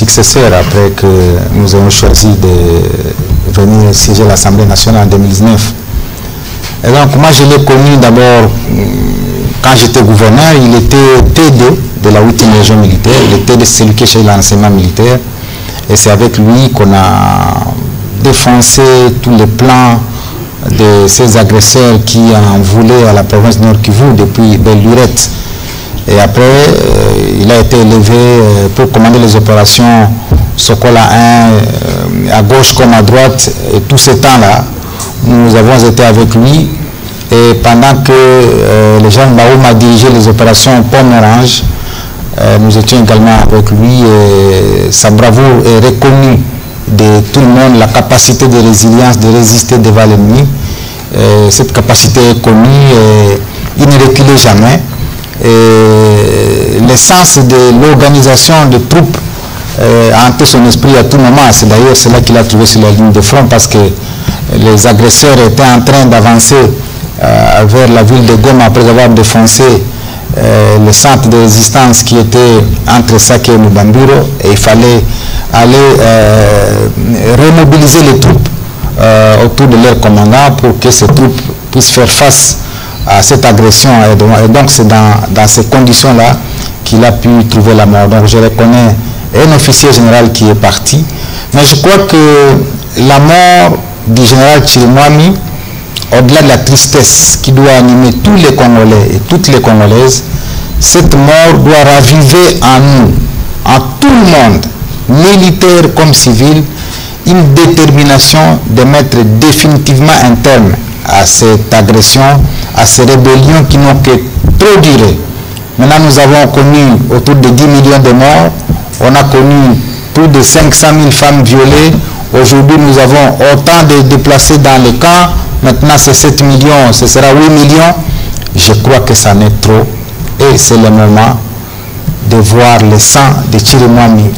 successeur après que nous avons choisi de venir siéger à l'Assemblée nationale en 2019. Et donc moi je l'ai connu d'abord quand j'étais gouverneur, il était TD de la 8e région militaire, il était TD, celui qui est chez l'enseignement militaire, et c'est avec lui qu'on a défoncé tous les plans de ces agresseurs qui en voulaient à la province de Nord Kivu depuis Belle-Lurette. Et après, il a été élevé pour commander les opérations Sokola 1, à gauche comme à droite, et tout ce temps-là, nous avons été avec lui. Et pendant que les gens de Baoum a dirigé les opérations Pomme-Orange, nous étions également avec lui. Et sa bravoure est reconnue de tout le monde, la capacité de résilience, de résister devant l'ennemi. Cette capacité est connue et il ne reculait jamais. L'essence de l'organisation de troupes a hanté son esprit à tout moment. C'est d'ailleurs cela qu'il a trouvé sur la ligne de front, parce que les agresseurs étaient en train d'avancer vers la ville de Goma après avoir défoncé le centre de résistance qui était entre Sake et Lubambiro, et il fallait aller remobiliser les troupes autour de leur commandant pour que ces troupes puissent faire face à cette agression. Et donc c'est dans ces conditions-là qu'il a pu trouver la mort. Donc je reconnais un officier général qui est parti, mais je crois que la mort du général Chirimwami, au-delà de la tristesse qui doit animer tous les Congolais et toutes les Congolaises, cette mort doit raviver en nous, en tout le monde, militaire comme civil, une détermination de mettre définitivement un terme à cette agression, à ces rébellions qui n'ont que trop duré. Maintenant, nous avons connu autour de 10 millions de morts, on a connu plus de 500 000 femmes violées. Aujourd'hui, nous avons autant de déplacés dans les camps. Maintenant, c'est 7 millions, ce sera 8 millions. Je crois que ça n'est trop. Et c'est le moment de voir le sang de Chirimwami,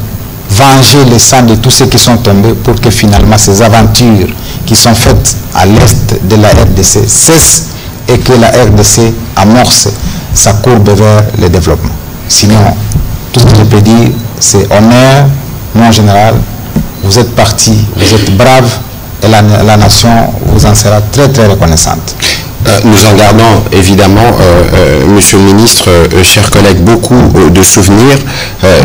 venger le sang de tous ceux qui sont tombés, pour que finalement ces aventures qui sont faites à l'est de la RDC cessent et que la RDC amorce sa courbe vers le développement. Sinon, tout ce que je peux dire, c'est honneur, mon général, vous êtes parti, vous êtes brave, et la nation vous en sera très très reconnaissante. Nous en gardons évidemment, Monsieur le ministre, chers collègues, beaucoup de souvenirs.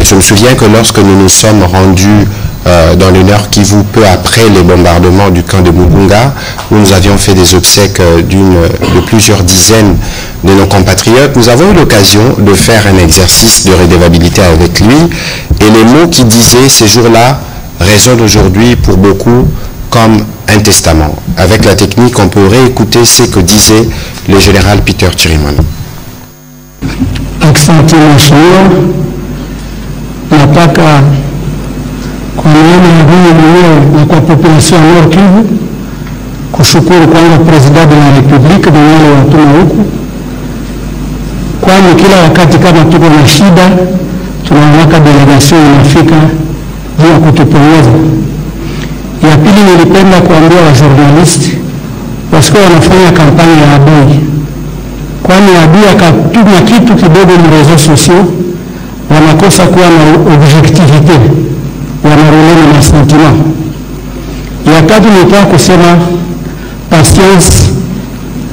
Je me souviens que lorsque nous nous sommes rendus dans le Nord Kivu peu après les bombardements du camp de Mugunga, où nous avions fait des obsèques de plusieurs dizaines de nos compatriotes, nous avons eu l'occasion de faire un exercice de redevabilité avec lui, et les mots qu'il disait ces jours-là résonnent aujourd'hui pour beaucoup comme un testament. Avec la technique, on peut réécouter ce que disait le général Peter Chirimwami. Asante mheshimiwa, nataka kwa neema ya huyu mwenyewe na kwa population ya Nord Kivu kushukuru kwanza President de la Republique na wale watuma huku, kwani kila wakati kama tuko na shida tunaona delegation inafika juu ya kutupongeza. Ya pili, nilipenda kuambia wa journalist wasikuwa wanafanya kampani ya adui, kwani adui akatuma kitu kidogo mu réseaux sociaux, wanakosa kuwa na objectivité, wanarulena na sentiment. Ya tatu, nilitaka kusema patience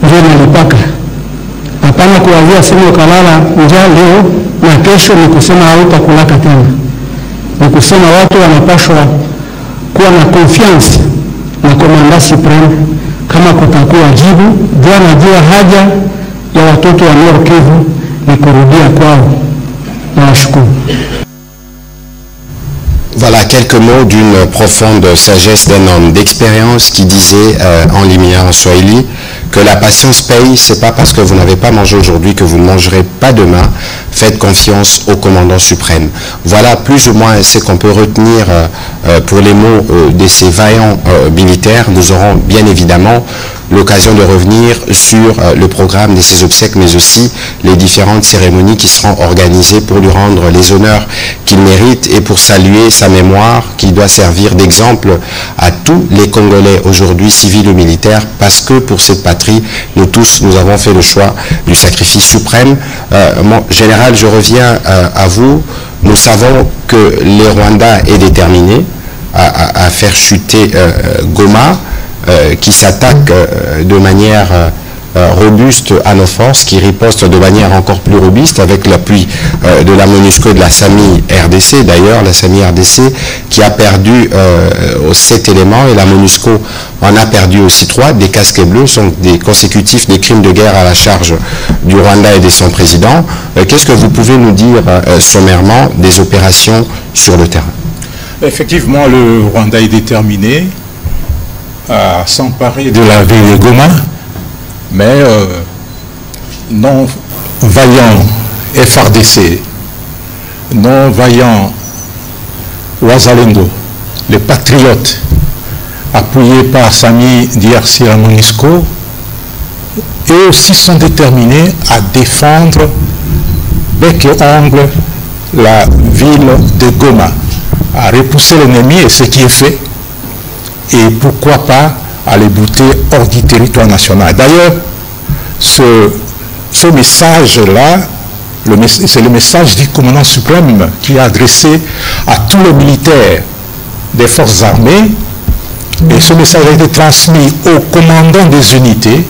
ndio nalipaka, hapana kuwazia sema ukalala njaa leo na kesho ni kusema hautakulaka tena. Ni kusema watu wanapashwa kuwa na confiance na komanda supreme kama kutakuwa jibu. Jana jua haja ya watoto wa Nord Kivu ni kurudia kwao. Nawashukuru. Voilà quelques mots d'une profonde sagesse d'un homme d'expérience qui disait en liminal en Swahili que la patience paye. C'est pas parce que vous n'avez pas mangé aujourd'hui que vous ne mangerez pas demain. Faites confiance au commandant suprême. Voilà plus ou moins ce qu'on peut retenir pour les mots de ces vaillants militaires. Nous aurons bien évidemment l'occasion de revenir sur le programme de ses obsèques, mais aussi les différentes cérémonies qui seront organisées pour lui rendre les honneurs qu'il mérite et pour saluer sa mémoire qui doit servir d'exemple à tous les Congolais aujourd'hui, civils ou militaires, parce que pour cette patrie, nous tous, nous avons fait le choix du sacrifice suprême. Mon général, je reviens à vous. Nous savons que les Rwandais est déterminé à faire chuter Goma, qui s'attaque de manière robuste à nos forces, qui riposte de manière encore plus robuste avec l'appui de la MONUSCO et de la SAMI RDC. D'ailleurs, la SAMI RDC qui a perdu 7 éléments et la MONUSCO en a perdu aussi 3. Des casques bleus sont des consécutifs des crimes de guerre à la charge du Rwanda et de son président. Qu'est-ce que vous pouvez nous dire sommairement des opérations sur le terrain? Effectivement, le Rwanda est déterminé à s'emparer de la ville de Goma, mais non vaillant FRDC, non vaillant Wazalendo, les patriotes appuyés par Sami DRC et la MONUSCO, eux aussi sont déterminés à défendre bec et ongle la ville de Goma, à repousser l'ennemi, et ce qui est fait, et pourquoi pas à les bouter hors du territoire national. D'ailleurs, ce message-là, c'est le message du commandant suprême qui est adressé à tous les militaires des forces armées, et ce message a été transmis aux commandants des unités,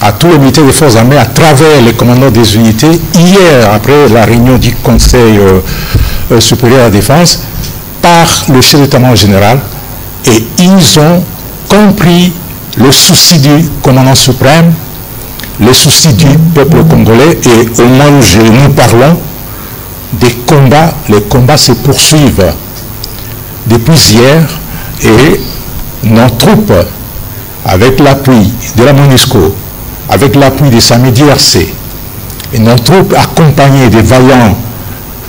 à tous les militaires des forces armées à travers les commandants des unités, hier, après la réunion du Conseil supérieur à la défense, par le chef d'état-major général, et ils ont compris le souci du commandant suprême, le souci du peuple congolais, et au moment où nous parlons des combats, les combats se poursuivent depuis hier, et nos troupes, avec l'appui de la MONUSCO, avec l'appui des SAMI DRC, et nos troupes accompagnées des vaillants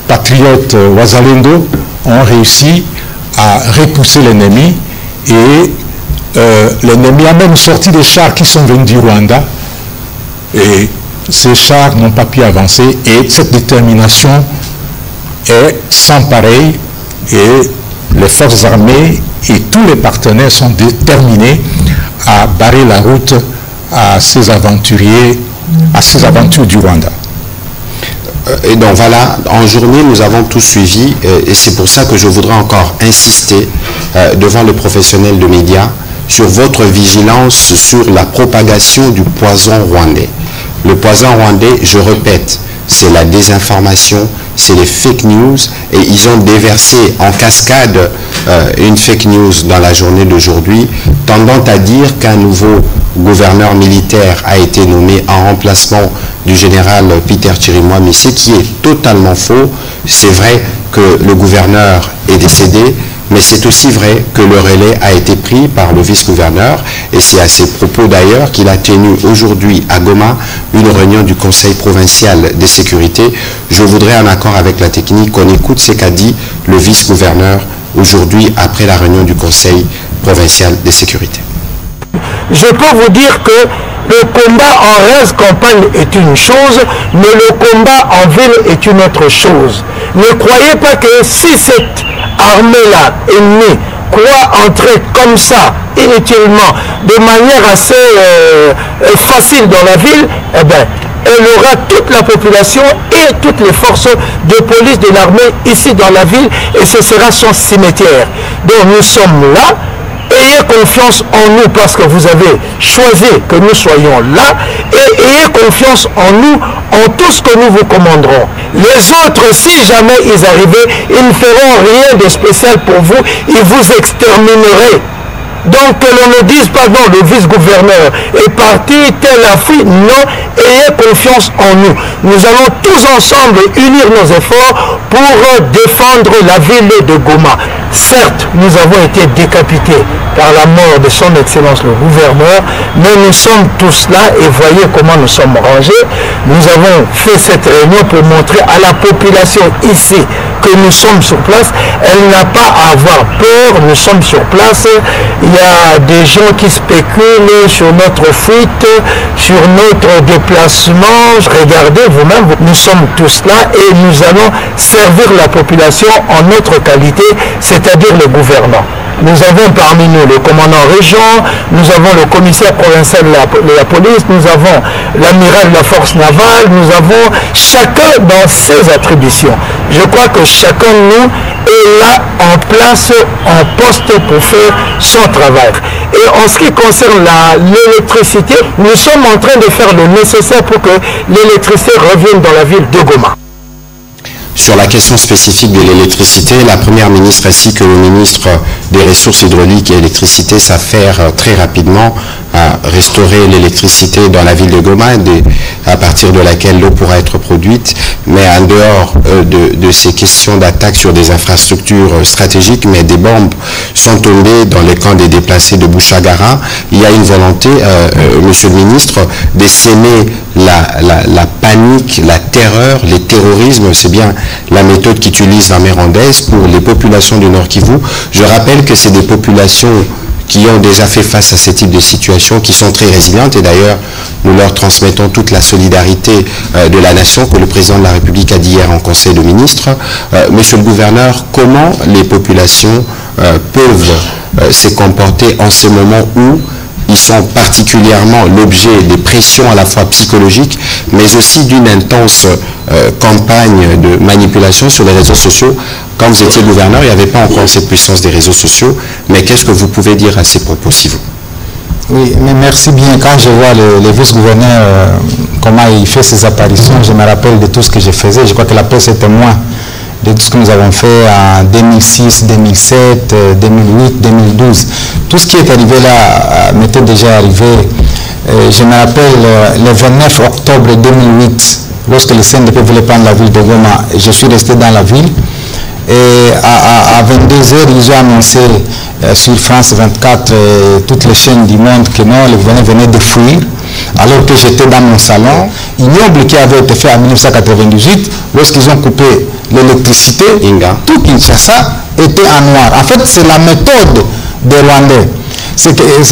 patriotes Wazalendo, ont réussi à repousser l'ennemi, et l'ennemi a même sorti des chars qui sont venus du Rwanda, et ces chars n'ont pas pu avancer, et cette détermination est sans pareil, et les forces armées et tous les partenaires sont déterminés à barrer la route à ces aventuriers, à ces aventures du Rwanda. Et donc voilà, en journée, nous avons tout suivi, et c'est pour ça que je voudrais encore insister devant les professionnels de médias sur votre vigilance sur la propagation du poison rwandais. Le poison rwandais, je répète, c'est la désinformation, c'est les fake news, et ils ont déversé en cascade une fake news dans la journée d'aujourd'hui, tendant à dire qu'un nouveau gouverneur militaire a été nommé en remplacement du général Peter Chirimwami, ce qui est totalement faux. C'est vrai que le gouverneur est décédé, mais c'est aussi vrai que le relais a été pris par le vice-gouverneur, et c'est à ces propos d'ailleurs qu'il a tenu aujourd'hui à Goma une réunion du Conseil provincial de sécurité. Je voudrais, en accord avec la technique, qu'on écoute ce qu'a dit le vice-gouverneur aujourd'hui après la réunion du Conseil provincial de sécurité. Je peux vous dire que le combat en race campagne est une chose, mais le combat en ville est une autre chose. Ne croyez pas que si cette armée-là, ennemie, croit entrer comme ça, inutilement, de manière assez facile dans la ville, eh bien, elle aura toute la population et toutes les forces de police de l'armée ici dans la ville, et ce sera son cimetière. Donc nous sommes là. Ayez confiance en nous parce que vous avez choisi que nous soyons là, et ayez confiance en nous, en tout ce que nous vous commanderons. Les autres, si jamais ils arrivaient, ils ne feront rien de spécial pour vous, ils vous extermineraient. Donc que l'on ne dise pas non, le vice-gouverneur est parti, tel a fui. Non, ayez confiance en nous. Nous allons tous ensemble unir nos efforts pour défendre la ville de Goma. Certes, nous avons été décapités par la mort de son Excellence le gouverneur, mais nous sommes tous là et voyez comment nous sommes rangés. Nous avons fait cette réunion pour montrer à la population ici que nous sommes sur place, elle n'a pas à avoir peur, nous sommes sur place. Il y a des gens qui spéculent sur notre fuite, sur notre déplacement. Regardez vous-même, nous sommes tous là et nous allons servir la population en notre qualité, c'est-à-dire le gouvernement. Nous avons parmi nous le commandant région, nous avons le commissaire provincial de la police, nous avons l'amiral de la force navale, nous avons chacun dans ses attributions. Je crois que chacun de nous est là en place, en poste pour faire son travail. Et en ce qui concerne l'électricité, nous sommes en train de faire le nécessaire pour que l'électricité revienne dans la ville de Goma. Sur la question spécifique de l'électricité, la Première ministre ainsi que le ministre des Ressources hydrauliques et électricité s'affairent très rapidement à restaurer l'électricité dans la ville de Goma, à partir de laquelle l'eau pourra être produite. Mais en dehors de ces questions d'attaque sur des infrastructures stratégiques, mais des bombes sont tombées dans le camp des déplacés de Bouchagara. Il y a une volonté, monsieur le ministre, de s'aimer la panique, la terreur, les terrorismes. C'est bien la méthode qu'utilise l'armée rwandaise pour les populations du Nord Kivu. Je rappelle que c'est des populations qui ont déjà fait face à ce type de situation, qui sont très résilientes, et d'ailleurs nous leur transmettons toute la solidarité de la nation que le président de la République a dit hier en Conseil de ministres. Monsieur le gouverneur, comment les populations peuvent se comporter en ce moment où ils sont particulièrement l'objet des pressions à la fois psychologiques, mais aussi d'une intense campagne de manipulation sur les réseaux sociaux. Quand vous étiez gouverneur, il n'y avait pas encore cette puissance des réseaux sociaux, mais qu'est-ce que vous pouvez dire à ces propos, s'il vous plaît? Oui, mais merci bien. Quand je vois le vice-gouverneur, comment il fait ses apparitions, je me rappelle de tout ce que je faisais. Je crois que la presse est témoin de tout ce que nous avons fait en 2006, 2007, 2008, 2012. Tout ce qui est arrivé là m'était déjà arrivé. Je me rappelle le 29 octobre 2008, lorsque le CNDP voulait prendre la ville de Goma, je suis resté dans la ville. Et à 22h, ils ont annoncé sur France 24 toutes les chaînes du monde que non, le gouvernement venait de fuir. Alors que j'étais dans mon salon, ignoble qui avait été fait en 1998, lorsqu'ils ont coupé l'électricité, tout Kinshasa était en noir. En fait, c'est la méthode des Rwandais.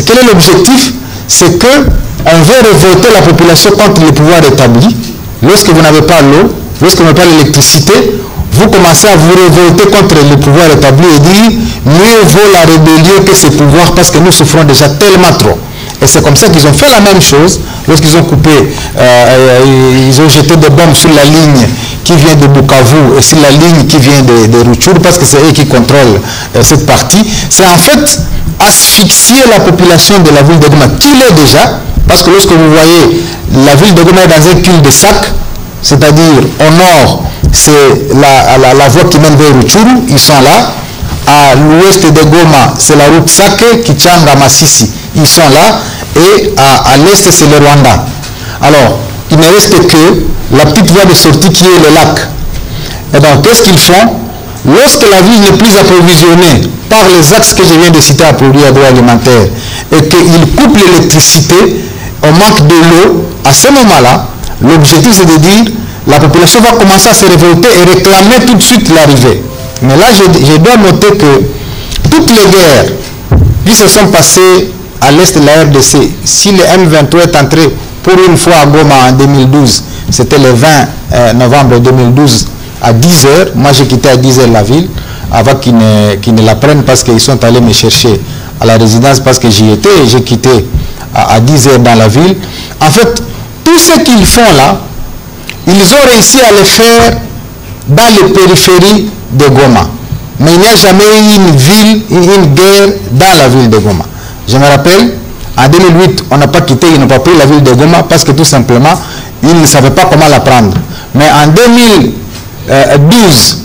Quel est l'objectif? C'est qu'on veut révolter la population contre le pouvoir établi. Lorsque vous n'avez pas l'eau, lorsque vous n'avez pas l'électricité, vous commencez à vous révolter contre le pouvoir établi et dire mieux vaut la rébellion que ce pouvoir parce que nous souffrons déjà tellement trop. Et c'est comme ça qu'ils ont fait la même chose lorsqu'ils ont coupé, ils ont jeté des bombes sur la ligne qui vient de Bukavu et sur la ligne qui vient de Rutshuru parce que c'est eux qui contrôlent cette partie. C'est en fait asphyxier la population de la ville de Goma qui l'est déjà, parce que lorsque vous voyez la ville de Goma est dans un cul-de-sac, c'est-à-dire au nord, c'est la voie qui mène vers Rutshuru, ils sont là. À l'ouest de Goma, c'est la route Sake, Kichanga, Masisi, ils sont là. Et à l'est, c'est le Rwanda. Alors, il ne reste que la petite voie de sortie qui est le lac. Et donc, qu'est-ce qu'ils font? Lorsque la ville n'est plus approvisionnée par les axes que je viens de citer à produits agroalimentaires et qu'ils coupent l'électricité, on manque de l'eau, à ce moment-là, l'objectif c'est de dire la population va commencer à se révolter et réclamer tout de suite l'arrivée. Mais là, je dois noter que toutes les guerres qui se sont passées à l'est de la RDC, si le M23 est entré pour une fois à Goma en 2012, c'était le 20 novembre 2012 à 10h, moi j'ai quitté à 10h la ville, avant qu'ils ne la prennent parce qu'ils sont allés me chercher à la résidence parce que j'y étais et j'ai quitté à 10h dans la ville. En fait, tout ce qu'ils font là, ils ont réussi à le faire dans les périphéries de Goma. Mais il n'y a jamais eu une guerre dans la ville de Goma. Je me rappelle, en 2008, on n'a pas quitté, ils n'ont pas pris la ville de Goma parce que tout simplement, ils ne savaient pas comment la prendre. Mais en 2012,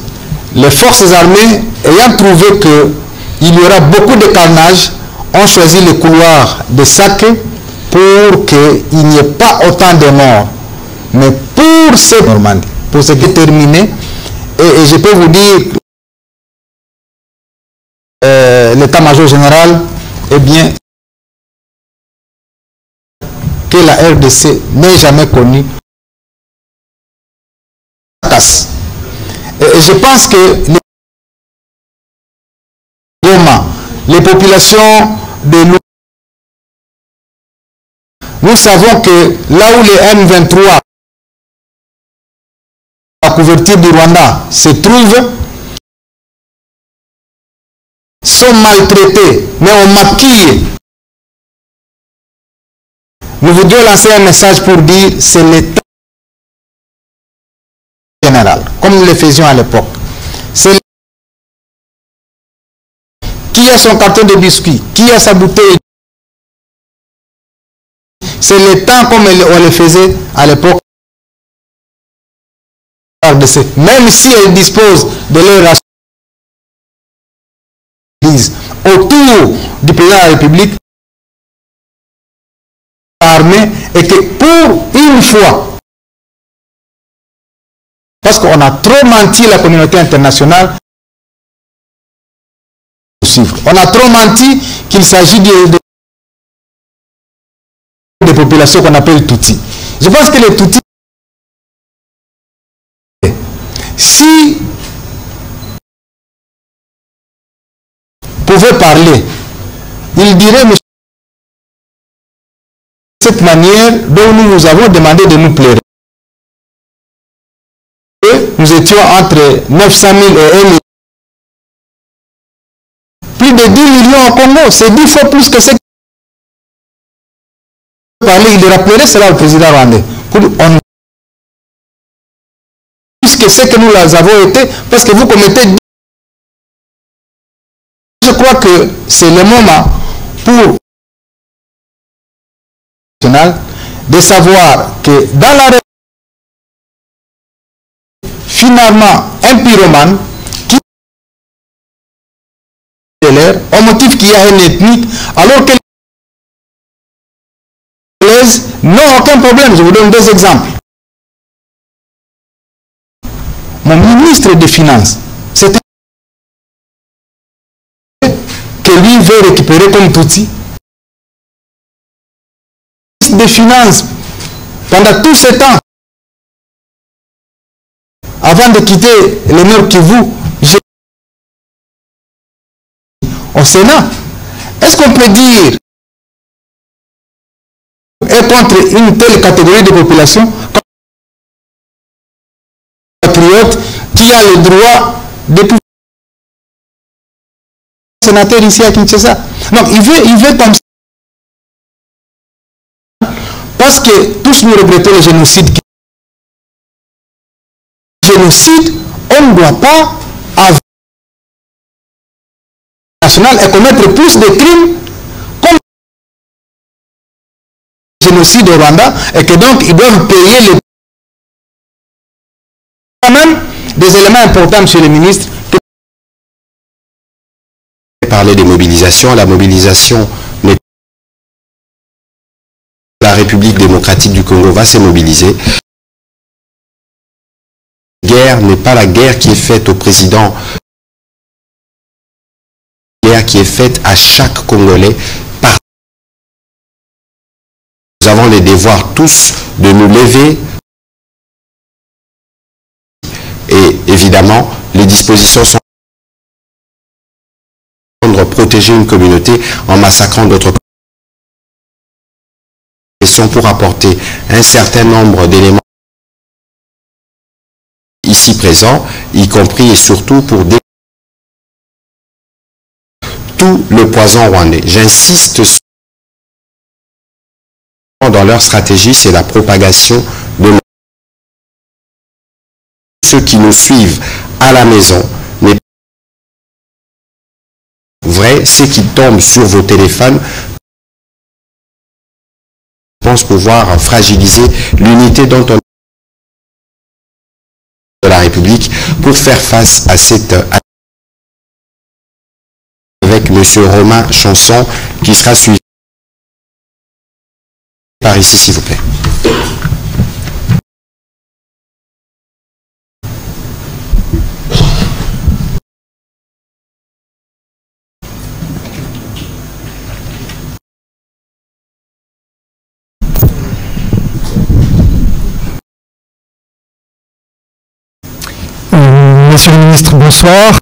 les forces armées, ayant trouvé qu'il y aura beaucoup de carnage, ont choisi le couloir de Sake pour qu'il n'y ait pas autant de morts. Mais pour ce Normandie, pour ce qui est terminé, et je peux vous dire l'état-major général, eh bien, que la RDC n'ait jamais connu. Et Et je pense que les populations de l'Ouest, nous savons que là où les M23, la couverture du Rwanda, se trouvent, sont maltraités, mais on maquille. Nous voudrions lancer un message pour dire que c'est l'État général, comme nous le faisions à l'époque. C'est qui a son carton de biscuits, qui a sa bouteille. C'est l'État comme on le faisait à l'époque. Même si elle dispose de leur autour du président de la République armée, et que pour une fois, parce qu'on a trop menti la communauté internationale, on a trop menti qu'il s'agit de populations qu'on appelle Tutsis. Je pense que les Tutsis, si pouvaient parler, ils diraient, mais cette manière dont nous vous avons demandé de nous plaire. Nous étions entre 900 000 et 1 million. Plus de 10 millions au Congo, c'est 10 fois plus que ce que parler. Il rappellerait cela au président rwandais. Puisque c'est que nous avons été, parce que vous commettez. Je crois que c'est le moment pour de savoir que dans la finalement un pyromane qui au motif qu'il y a une ethnique, alors que les n'ont aucun problème. Je vous donne deux exemples. Mon ministre des Finances, c'est que lui veut récupérer comme Tutsi. Des Finances, pendant tout ce temps, avant de quitter le Nord Kivu, au Sénat, est-ce qu'on peut dire est contre une telle catégorie de population comme patriote qui a le droit de pouvoir sénateur ici à Kinshasa? Donc il veut comme ça. Parce que tous nous regrettons le génocide. Génocide, on ne doit pas avoir national et commettre plus de crimes comme le génocide au Rwanda, et que donc ils doivent payer les quand même des éléments importants, monsieur le ministre. Parler des mobilisations, la mobilisation n'est pas. La République démocratique du Congo va se mobiliser. La guerre n'est pas la guerre qui est faite au président. La guerre qui est faite à chaque Congolais. Nous avons les devoirs tous de nous lever. Et évidemment, les dispositions sont de protéger une communauté en massacrant d'autres communautés pour apporter un certain nombre d'éléments ici présents, y compris et surtout pour tout le poison rwandais. J'insiste sur dans leur stratégie, c'est la propagation de ceux qui nous suivent à la maison. Mais vrai, c'est qui tombent sur vos téléphones. Je pense pouvoir fragiliser l'unité dont on de la République pour faire face à cette avec M. Romain Chanson qui sera suivi par ici, s'il vous plaît. Monsieur le ministre, bonsoir.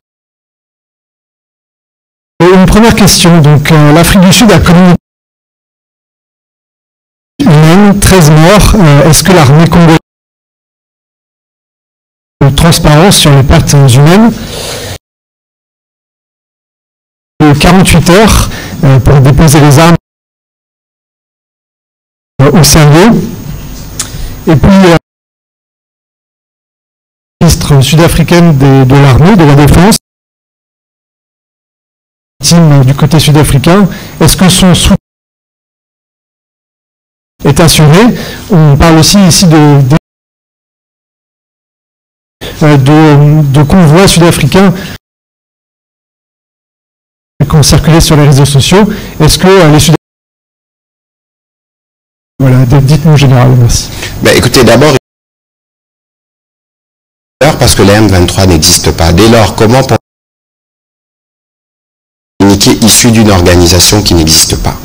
Une première question. Donc, l'Afrique du Sud a connu humaine, 13 morts. Est-ce que l'armée congolaise a de transparence sur les pertes humaines? 48 heures pour déposer les armes au cerveau. Et puis, ministre sud-africaine de l'armée, de la défense, du côté sud-africain, est-ce que son soutien est assuré? On parle aussi ici de convois sud-africains qui ont circulé sur les réseaux sociaux. Est-ce que les Sud-Africains... Voilà, dites-nous en général, merci. Écoutez, d'abord, parce que la M23 n'existe pas. Dès lors, comment communiquer issu d'une organisation qui n'existe pas?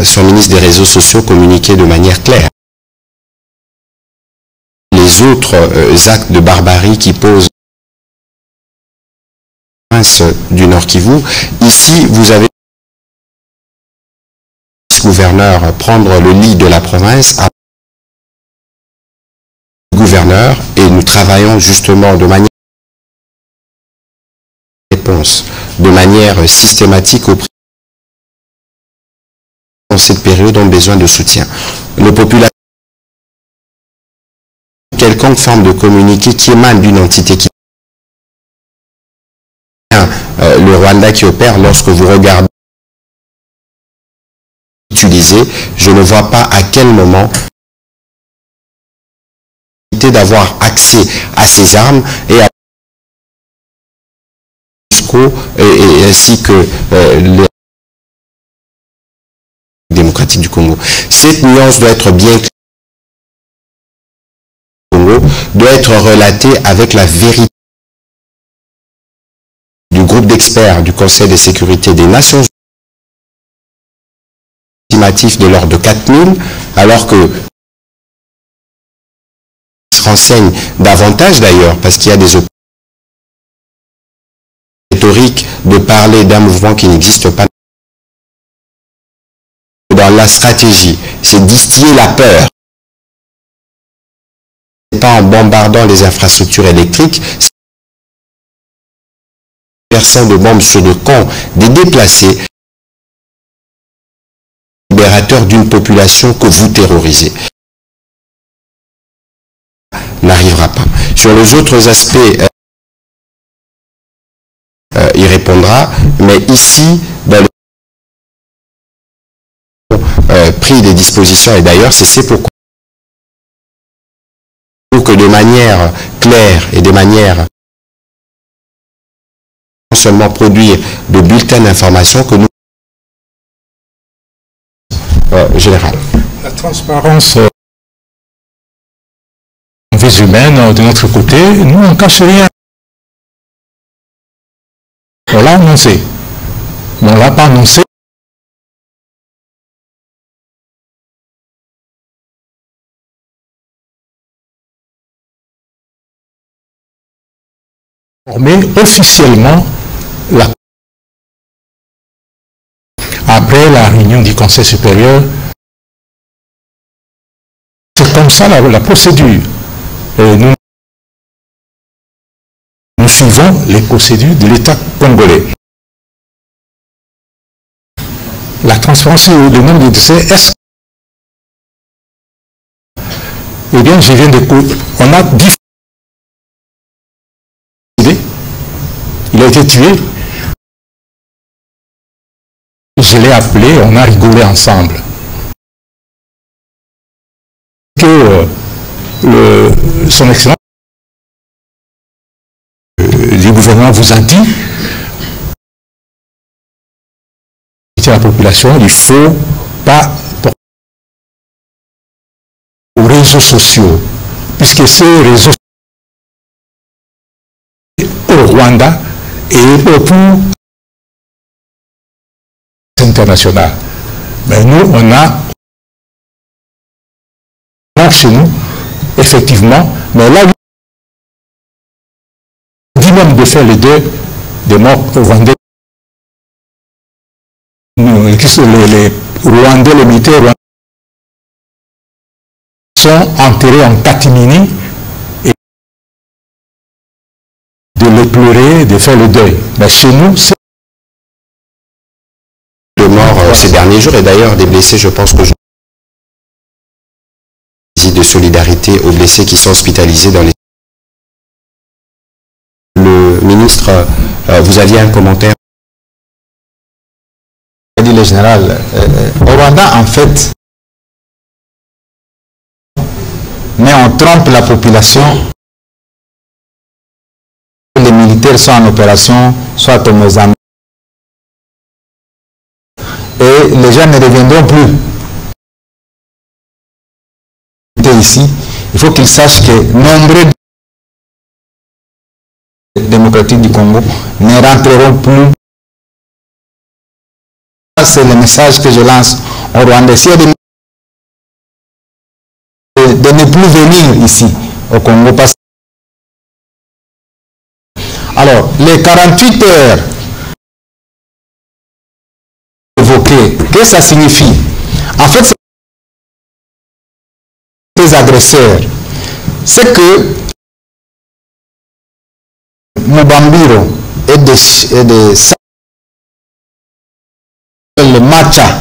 Son ministre des réseaux sociaux communiquait de manière claire. Les autres actes de barbarie qui posent du Nord Kivu, ici vous avez le gouverneur prendre le lit de la province à gouverneur, et nous travaillons justement de manière de manière systématique auprès dans cette période ont besoin de soutien. Nos populations, quelconque forme de communiqué qui émane d'une entité qui le Rwanda qui opère, lorsque vous regardez utiliser, je ne vois pas à quel moment d'avoir accès à ces armes et à et ainsi que les démocratiques du Congo. Cette nuance doit être bien claire. Congo doit être relatée avec la vérité du groupe d'experts du Conseil de sécurité des Nations Unies de l'ordre de 4000, alors que se renseigne davantage d'ailleurs, parce qu'il y a des rhétoriques de parler d'un mouvement qui n'existe pas. Dans la stratégie, c'est distiller la peur. Pas en bombardant les infrastructures électriques, versant de bombes sur le camp des déplacés, libérateurs d'une population que vous terrorisez. N'arrivera pas. Sur les autres aspects, il répondra, mais ici, dans le pris des dispositions, et d'ailleurs, c'est pourquoi que de manière claire et de manière non seulement produire de bulletins d'information que nous général. La transparence en vie humaine de notre côté, nous on ne cache rien. On l'a annoncé, mais on ne l'a pas annoncé. Officiellement après la réunion du Conseil supérieur. C'est comme ça la procédure. Nous suivons les procédures de l'État congolais. La transparence, le nombre de décès, est-ce... Eh bien, je viens d'écouter. On a 10... Il a été tué. Je l'ai appelé, on a rigolé ensemble. Que son excellence du gouvernement vous a dit à la population, il ne faut pas aux réseaux sociaux, puisque ces réseaux au Rwanda et pour international. Mais nous, on a chez nous, effectivement, mais là, faire le deuil des morts rwandais. Les Rwandais, les militaires rwandais sont enterrés en catimini et de les pleurer, de faire le deuil. Mais chez nous, c'est de morts ces derniers jours et d'ailleurs des blessés, je pense que visite de solidarité aux blessés qui sont hospitalisés dans les... Le ministre, vous aviez un commentaire? Dit le général, au Rwanda, en fait, mais on trompe la population. Les militaires sont en opération, soit au Mozambique. Et les gens ne reviendront plus. Ici, il faut qu'ils sachent que nombreux démocratiques du Congo ne rentreront plus. C'est le message que je lance au Rwanda. De ne plus venir ici au Congo. Alors, les 48 heures évoquées, qu'est-ce que ça signifie? En fait, les agresseurs, c'est que Mubambiro et le Macha,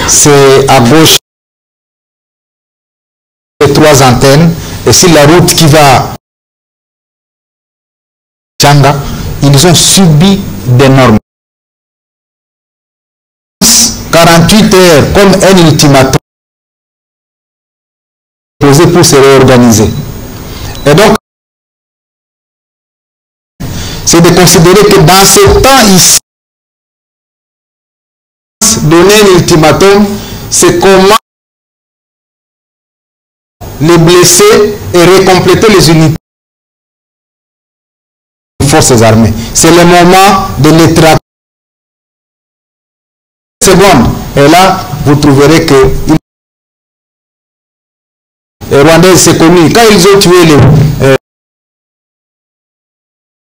c'est à gauche les 3 antennes, et sur la route qui va Changa, ils ont subi d'énormes 48 heures comme un ultimatum posé pour se réorganiser. Et donc, c'est de considérer que dans ce temps ici, donner un ultimatum, c'est comment les blessés et recompléter les unités des forces armées. C'est le moment de les traquer. Et là, vous trouverez que les Rwandais, c'est connu. Quand ils ont tué les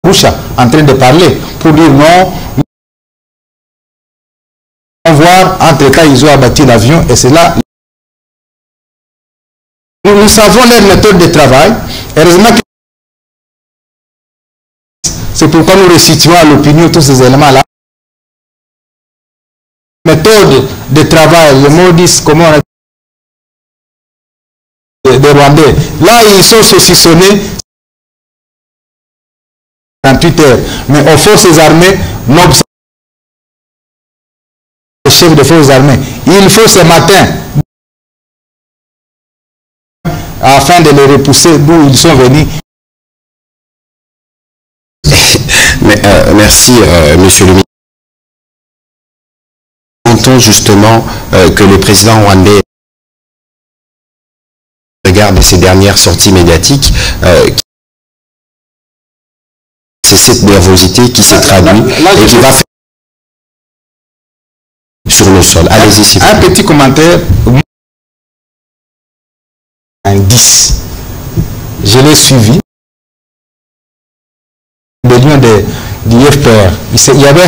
Boucha en train de parler pour dire non, voir entre temps ils ont abattu l'avion et c'est là. Nous savons leur méthode de travail. Heureusement que c'est pourquoi nous restituons à l'opinion tous ces éléments-là. Méthode de travail, le mot dit comment on a des Rwandais. Là, ils sont saucissonnés 48 heures. Mais aux forces armées, non, le chef des forces armées, il faut ce matin, afin de les repousser d'où ils sont venus. Merci, monsieur le ministre. Entend justement que le président rwandais regarde ces dernières sorties médiatiques, c'est cette nervosité qui s'est traduite et qui va faire sur le sol. Allez-y, s'il vous plaît. Un petit commentaire. Un 10. Je l'ai suivi. Le lion du FPR. Il y avait un...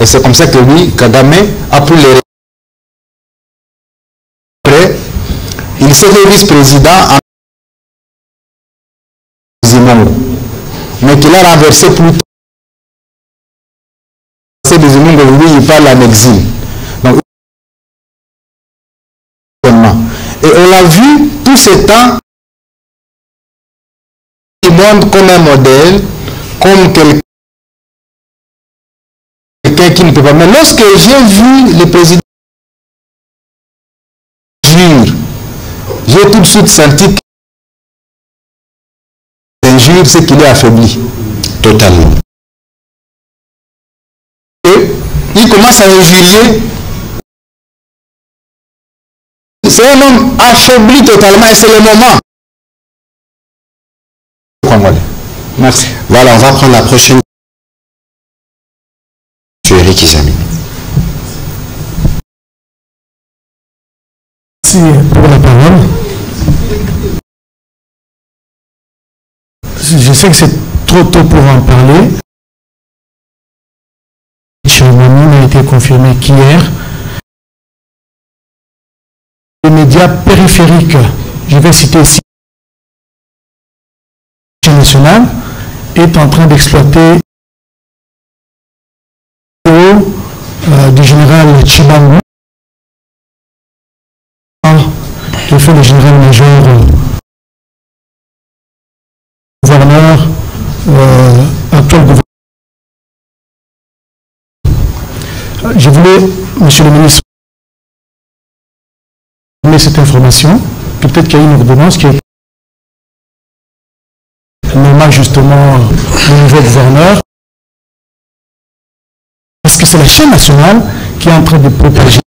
Et c'est comme ça que lui, Kagame, a pris les... Après, il s'est fait vice-président en Zimongo. Mais qu'il a renversé plus tard. C'est des Zimongo, lui, il parle en exil. Donc, et on l'a vu tout ce temps, il montre comme un modèle, comme quelqu'un qui ne peut pas. Mais lorsque j'ai vu le président j'ai tout de suite senti que l'injure, c'est qu'il est affaibli. Totalement. Et il commence à injurier. C'est un homme affaibli totalement et c'est le moment. Merci. Voilà, on va prendre la prochaine. Monsieur Eric Izami. Merci pour la parole. Je sais que c'est trop tôt pour en parler. Cérémonie a été confirmée qu'hier. Les médias périphériques, je vais citer ici, national est en train d'exploiter du général Chibangu, qui fait le général-major gouverneur, actuel gouverneur. Je voulais, monsieur le ministre, donner cette information. Peut-être qu'il y a une ordonnance qui est nommée justement le nouveau gouverneur. Parce que c'est la chaîne nationale qui est en train de propager.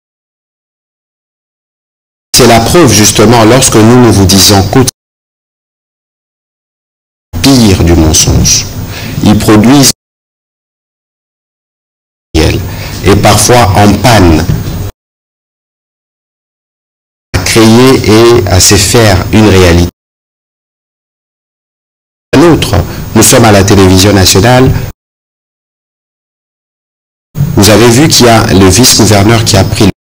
C'est la preuve justement lorsque nous vous disons qu'au pire du mensonge, ils produisent et parfois en panne à créer et à se faire une réalité. Autre, nous sommes à la télévision nationale. Vous avez vu qu'il y a le vice-gouverneur qui a pris la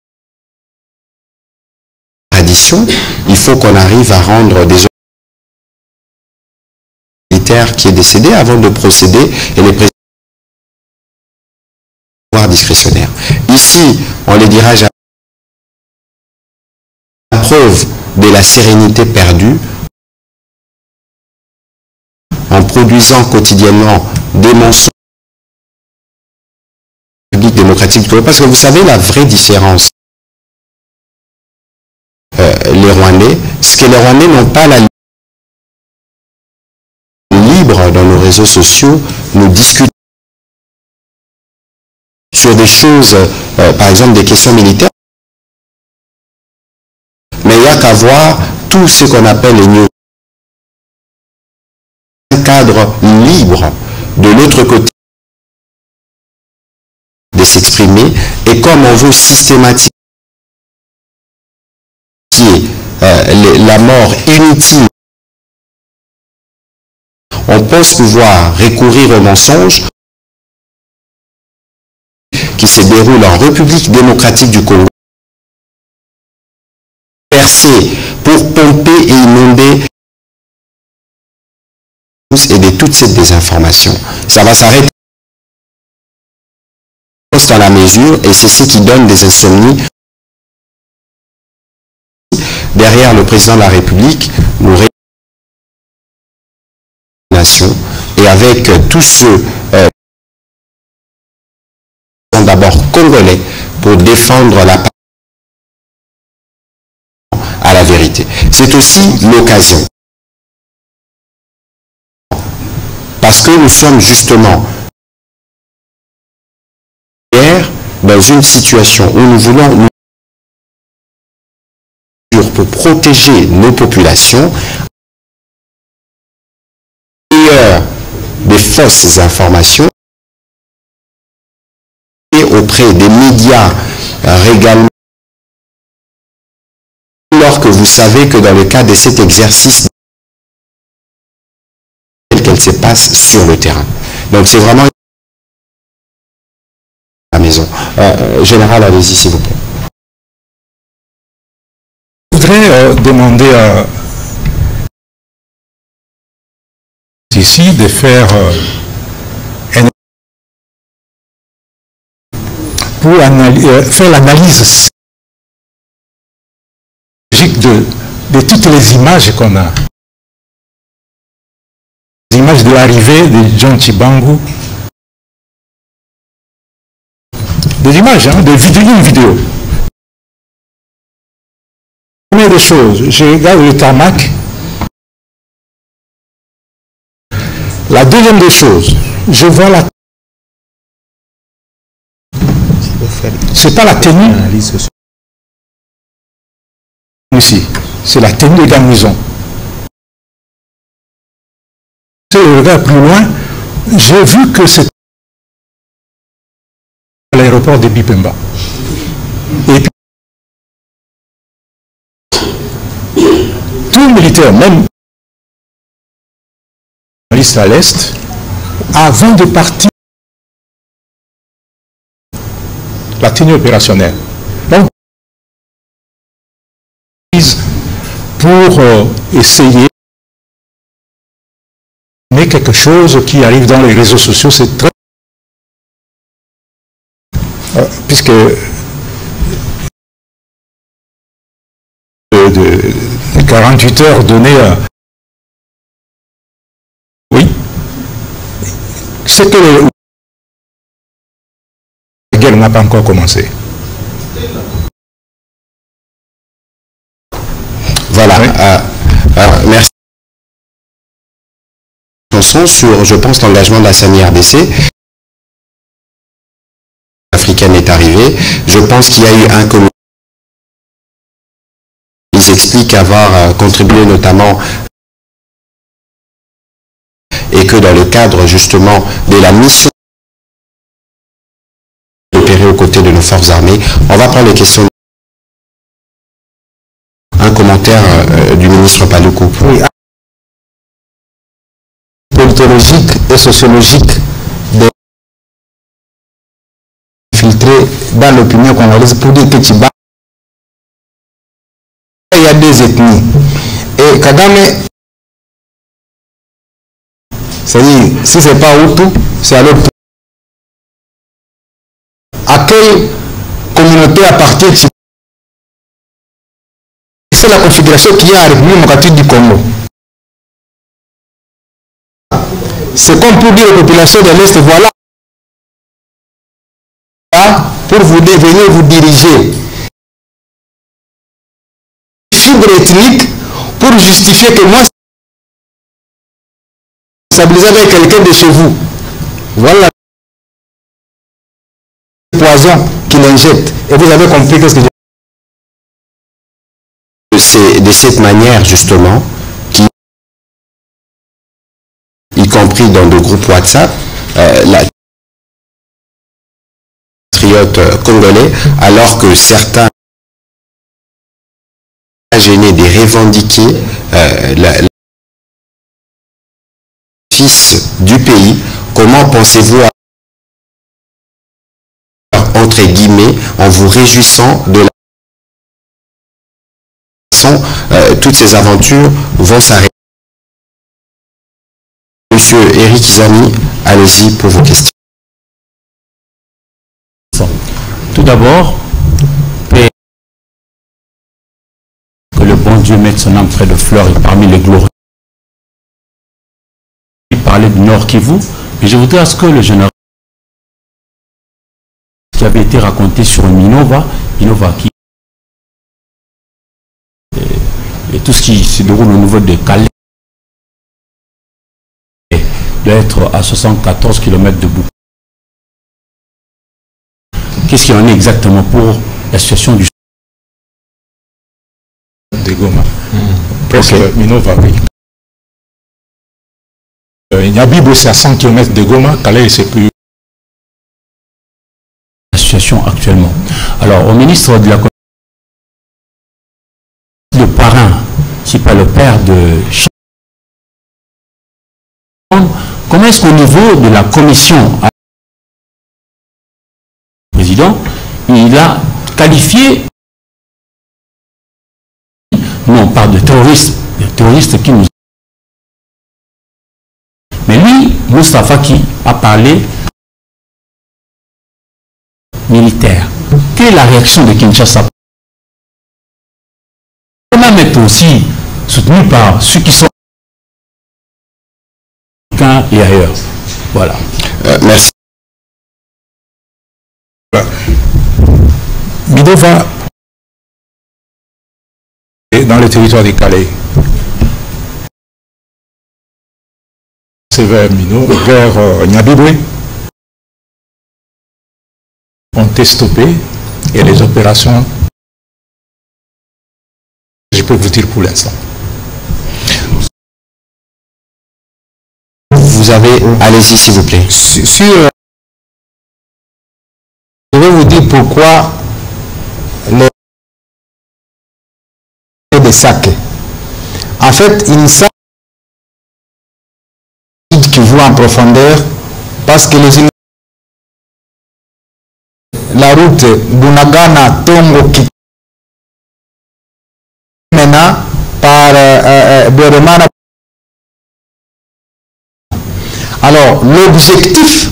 tradition. Il faut qu'on arrive à rendre des militaires qui est décédé avant de procéder et les présidents discrétionnaire. Ici, on les dira jamais. La preuve de la sérénité perdue en produisant quotidiennement des mensonges publics démocratiques du Congo. Parce que vous savez la vraie différence. Les Rwandais, c'est que les Rwandais n'ont pas la libre dans nos réseaux sociaux, nous discutons sur des choses, par exemple des questions militaires, mais il n'y a qu'à voir tout ce qu'on appelle les news. Un cadre libre de l'autre côté de s'exprimer, et comme on veut systématiser la mort inutile, on pense pouvoir recourir au mensonge qui se déroule en République démocratique du Congo, percé pour pomper et inonder et de toute cette désinformation. Ça va s'arrêter dans la mesure, et c'est ce qui donne des insomnies. Derrière le président de la République, nous nation, et avec tous ceux d'abord congolais pour défendre la à la vérité. C'est aussi l'occasion. Parce que nous sommes justement dans une situation où nous voulons pour protéger nos populations des fausses informations et auprès des médias régalement, alors que vous savez que dans le cas de cet exercice qu'elle se passe sur le terrain. Donc c'est vraiment la maison. Général, allez-y s'il vous plaît. Je voudrais demander à ici de faire pour faire l'analyse de toutes les images qu'on a. Les images de l'arrivée de John Chibangu. Des images, hein, des vidéos. Première des choses, je regarde le tarmac. La deuxième des choses, je vois la... C'est pas la tenue. Ici, c'est la tenue de garnison. Si je regarde plus loin, j'ai vu que c'est à l'aéroport de Bipemba. Et puis, tout militaire, même socialistes à l'Est, avant de partir, la tenue opérationnelle. Donc, pour essayer de faire quelque chose qui arrive dans les réseaux sociaux, c'est très... puisque de 48 heures données à... Oui. C'est que la guerre n'a pas encore commencé. Voilà. Oui. Alors, merci. Sur, je pense, l'engagement de la SAMI-RDC. Africaine est arrivée. Je pense qu'il y a eu un comité. Ils expliquent avoir contribué notamment et que dans le cadre justement de la mission opérée aux côtés de nos forces armées, on va prendre les questions. Un commentaire du ministre Paluku. Oui. Politologique et sociologique des filtrés dans l'opinion congolaise pour dire que Tchiba, il y a deux ethnies. Et Kagame, c'est-à-dire, si ce n'est pas Hutu, c'est à l'autre. À quelle communauté appartient Tchiba? C'est la configuration qu'il y a à la République démocratique du Congo. C'est comme pour dire aux populations de l'Est, voilà, pour vous venir vous diriger. Fibre ethnique pour justifier que moi, stabiliser avec quelqu'un de chez vous. Voilà le poison qu'il injecte. Et vous avez compris qu'est-ce que c'est de cette manière, justement, y compris dans des groupes WhatsApp, la patriote congolais, alors que certains gênés de revendiquer la fils du pays. Comment pensez-vous, entre guillemets, en vous réjouissant de la façon, toutes ces aventures vont s'arrêter? Monsieur Eric Zami, allez-y pour vos questions. Tout d'abord, que le bon Dieu mette son âme près de fleurs et parmi les glorieux. Il parlait du Nord Kivu, mais je voudrais à ce que le général qui avait été raconté sur Minova qui et tout ce qui se déroule au niveau de Calais doit être à 74 km de Bukavu. Qu'est-ce qu'il en est exactement pour la situation du de Goma. Presque Minova, oui. Nyabibo, c'est à 100 km de Goma. Calais, c'est plus... La situation actuellement. Alors, au ministre de la Commission, le parrain, si pas le père de... Comment est-ce qu'au niveau de la commission, le président, il a qualifié, nous on parle de terroristes qui nous... Mais lui, Moustapha qui a parlé militaire. Quelle est la réaction de Kinshasa? On va mettre aussi soutenu par ceux qui sont et ailleurs. Voilà. Merci. Minova est dans le territoire de Calais. C'est vers Nyabibwe. Ont été stoppés et les opérations, je peux vous dire pour l'instant. Vous avez... Allez-y, s'il vous plaît. Je vais vous dire pourquoi les sacs. En fait, il ne s'agit Kivu en profondeur parce que la route Bunagana-Tongo qui maintenant par Boremana. Alors, l'objectif,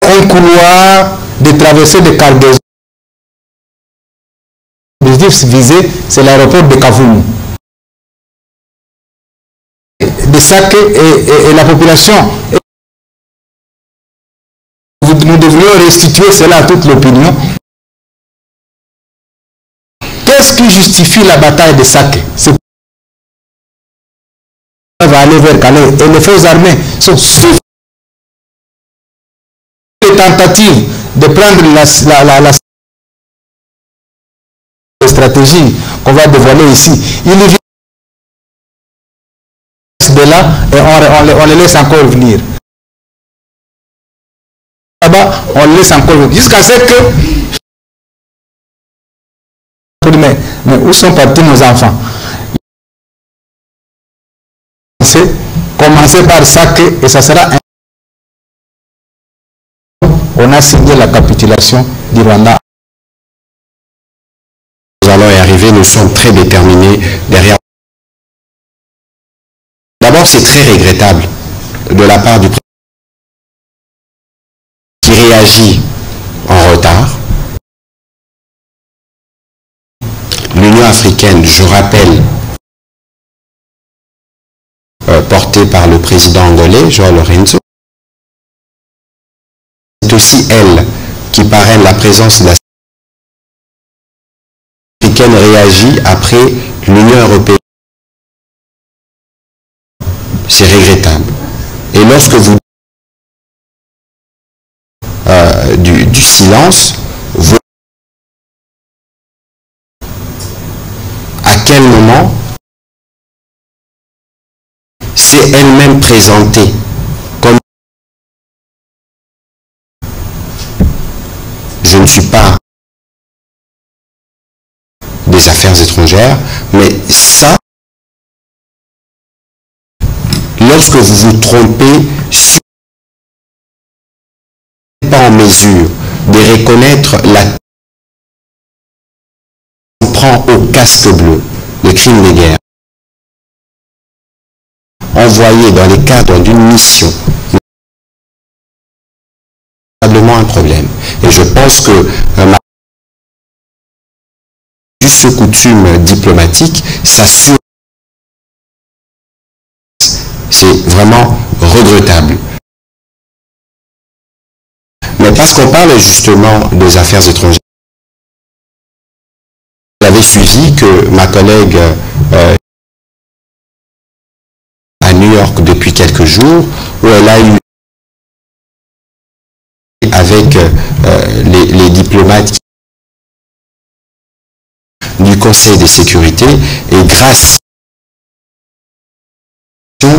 un couloir de traversée de cargaison. L'objectif visé, c'est l'aéroport de Kavumu. De Sake et la population. Nous devrions restituer cela à toute l'opinion. Qu'est-ce qui justifie la bataille de Sake? C'est va aller vers Calais et les forces armées sont suffisamment les tentatives de prendre la stratégie qu'on va dévoiler ici. Il vient de là et on les laisse encore venir. Là-bas, on les laisse encore venir. Jusqu'à ce que... Mais où sont partis nos enfants? Commencer par ça et ça sera un... On a signé la capitulation du Rwanda. Nous allons y arriver, nous sommes très déterminés derrière. D'abord, c'est très regrettable de la part du président qui réagit en retard. L'Union africaine, je rappelle, portée par le président angolais, João Lorenzo. C'est aussi elle qui parraine la présence de la africaine réagit après l'Union européenne. C'est regrettable. Et lorsque vous du silence, vous à quel moment c'est elle-même présentée comme je ne suis pas des affaires étrangères, mais ça, lorsque vous vous trompez, pas en mesure de reconnaître la on prend au casque bleu le crime de guerre envoyé dans le cadre d'une mission, probablement un problème. Et je pense que juste coutume diplomatique, ça c'est vraiment regrettable. Mais parce qu'on parle justement des affaires étrangères, vous avez suivi que ma collègue à New York depuis quelques jours, où elle a eu avec les diplomates du Conseil de sécurité, et grâce à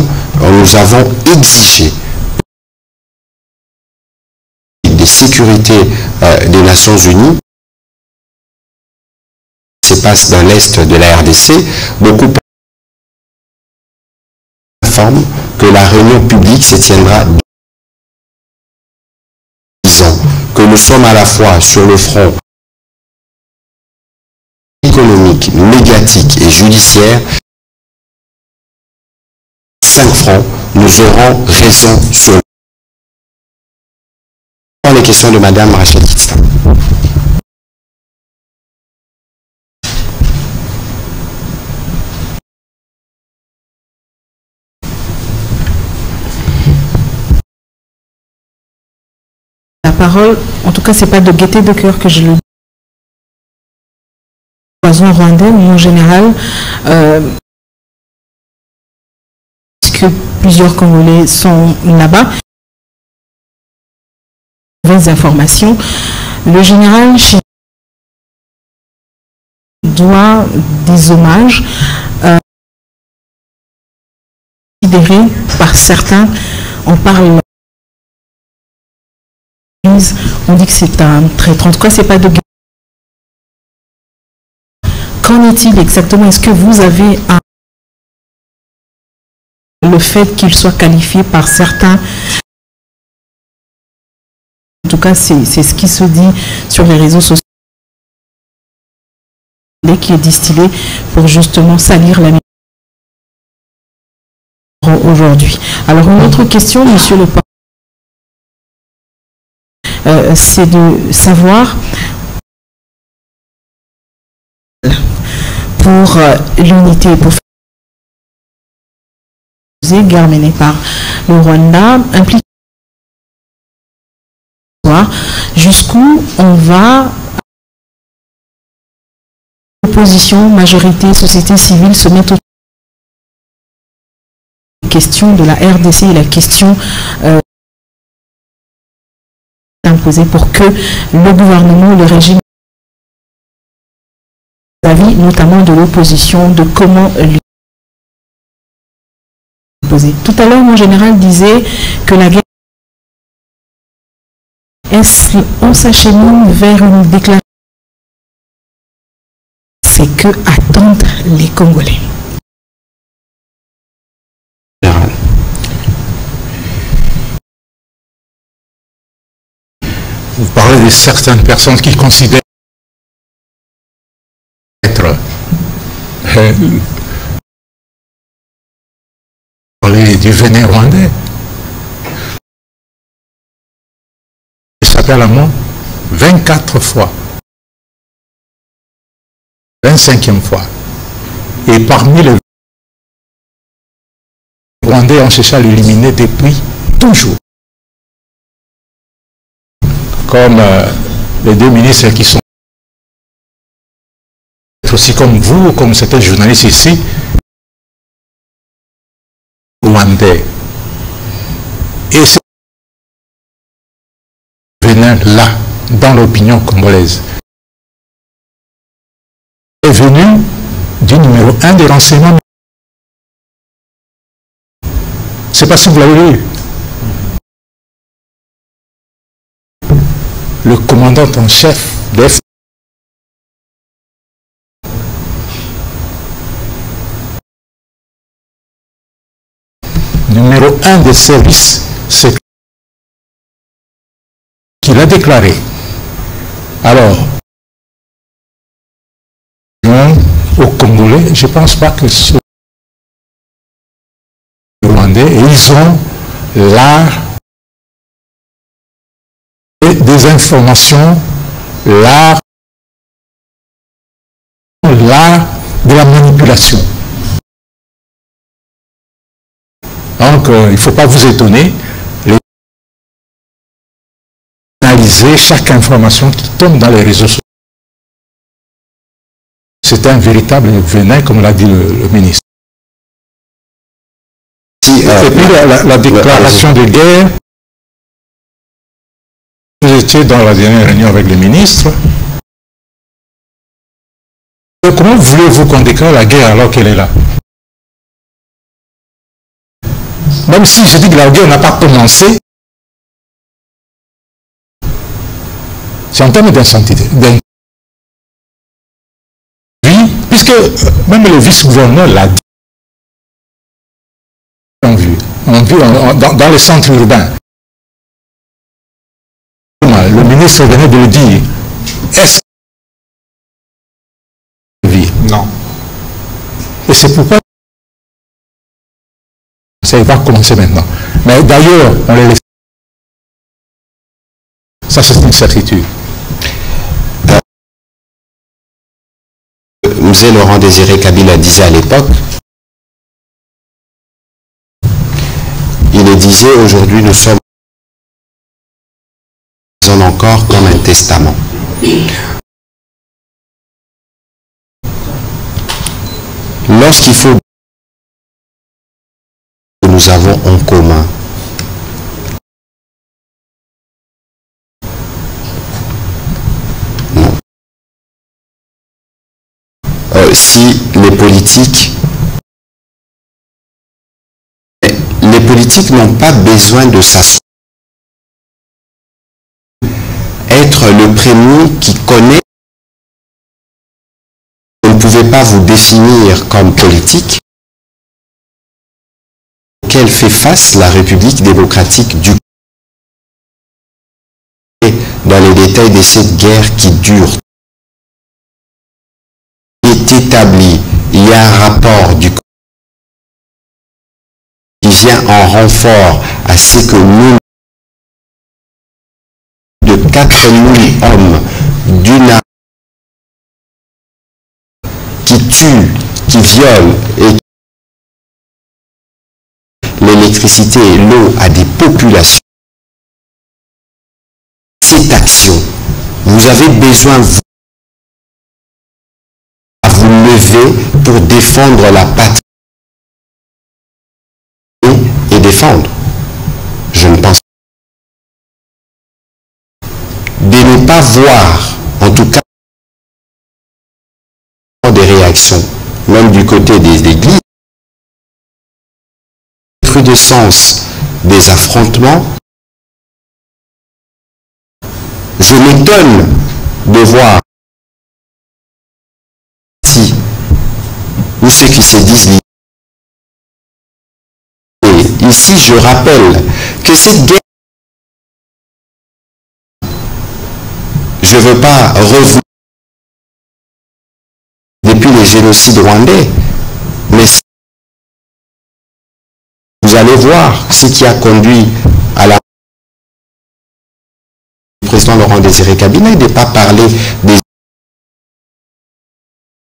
nous avons exigé des sécurités des Nations Unies se passe dans l'est de la RDC, beaucoup informent que la réunion publique se tiendra disant que nous sommes à la fois sur le front économique, médiatique et judiciaire. 5 fronts, nous aurons raison sur les questions de Madame Rachel Kitsta. La parole, en tout cas, c'est pas de gaieté de cœur que je le dis. Poison rwandais, mais en général, puisque plusieurs Congolais sont là-bas. Mauvaises informations. Le général doit des hommages considérés par certains. On parle, on dit que c'est un traître. En tout cas, c'est pas de guerre. Qu'en est-il exactement? Est-ce que vous avez un le fait qu'il soit qualifié par certains. En tout cas, c'est ce qui se dit sur les réseaux sociaux, qui est distillé pour justement salir la aujourd'hui. Alors une autre question, monsieur le c'est de savoir pour l'unité, pour faire guerre menée par le Rwanda, implique jusqu'où on va, opposition, majorité, société civile se mettre aux questions de la RDC et la question imposée pour que le gouvernement, le régime, l'avis notamment de l'opposition, de comment lui poser. Tout à l'heure, mon général disait que la guerre, est-ce qu'on s'achemine vers une déclaration? C'est que attendent les Congolais. Vous parlez de certaines personnes qui considèrent être du Vénin rwandais. Il s'appelle à moi 24 fois. 25e fois. Et parmi les Rwandais, on cherche à l'éliminer depuis toujours. Comme les deux ministres qui sont aussi comme vous, comme certains journalistes ici, Rwandais. Et c'est venin là, dans l'opinion congolaise, est venu du numéro 1 des renseignements. C'est pas si vous l'avez vu. Le commandant en chef des numéro 1 des services, c'est qu'il a déclaré. Alors, aux Congolais, je ne pense pas que ce Rwandais, ils ont l'art des informations, l'art de la manipulation. Donc, il ne faut pas vous étonner, analyser chaque information qui tombe dans les réseaux sociaux. C'est un véritable venin, comme l'a dit le ministre. Et puis la déclaration de guerre, vous étiez dans la dernière réunion avec le ministre. Comment voulez-vous qu'on déclare la guerre alors qu'elle est là? Même si je dis que la guerre n'a pas commencé, c'est en termes d'incentive. Puisque même le vice-gouverneur l'a dit. Dans les centres urbains. Le ministre venait de le dire. Est-ce que non. Et c'est pourquoi ça va commencer maintenant. Mais d'ailleurs, on les laisse. Ça, c'est une certitude. Mzee Laurent Désiré Kabila disait à l'époque, il le disait, aujourd'hui nous sommes encore comme un testament. Lorsqu'il faut que nous avons en commun, non. Si les politiques n'ont pas besoin de s'asseoir, être le premier qui connaît, vous ne pouvez pas vous définir comme politique, auxquelles fait face la République démocratique du Congo dans les détails de cette guerre qui dure. Est établi, il y a un rapport du qui vient en renfort à ce que nous, de 4000 hommes d'une armée qui tue, qui viole et l'électricité et l'eau à des populations. Cette action, vous avez besoin de vous lever pour défendre la patrie et défendre. Je ne pense pas. De ne pas voir, en tout cas, des réactions, même du côté des églises, recrudescence des affrontements. Je m'étonne de voir si, ou ceux qui se disent. Et ici, je rappelle que cette guerre, je ne veux pas revenir depuis les génocides rwandais, mais vous allez voir ce qui a conduit à la président Laurent Désiré Kabila de ne pas parler des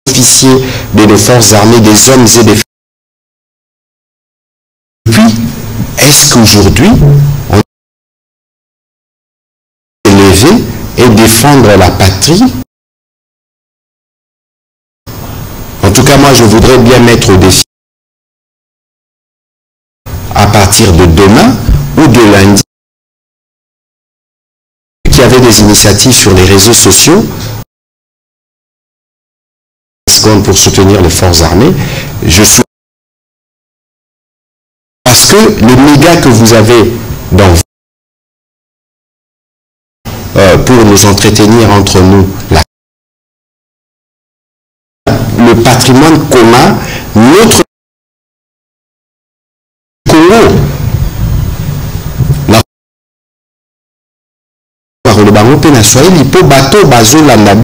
officiers de nos forces armées, des hommes et des femmes. Puis, est-ce qu'aujourd'hui, on peut lever et défendre la patrie? En tout cas, moi, je voudrais bien mettre au défi à partir de demain ou de lundi, qu'il y avait des initiatives sur les réseaux sociaux pour soutenir les forces armées. Je suis parce que les médias que vous avez dans pour nous entretenir entre nous, le patrimoine commun, notre Congo, le bango pe na Swahili po bato bazolanda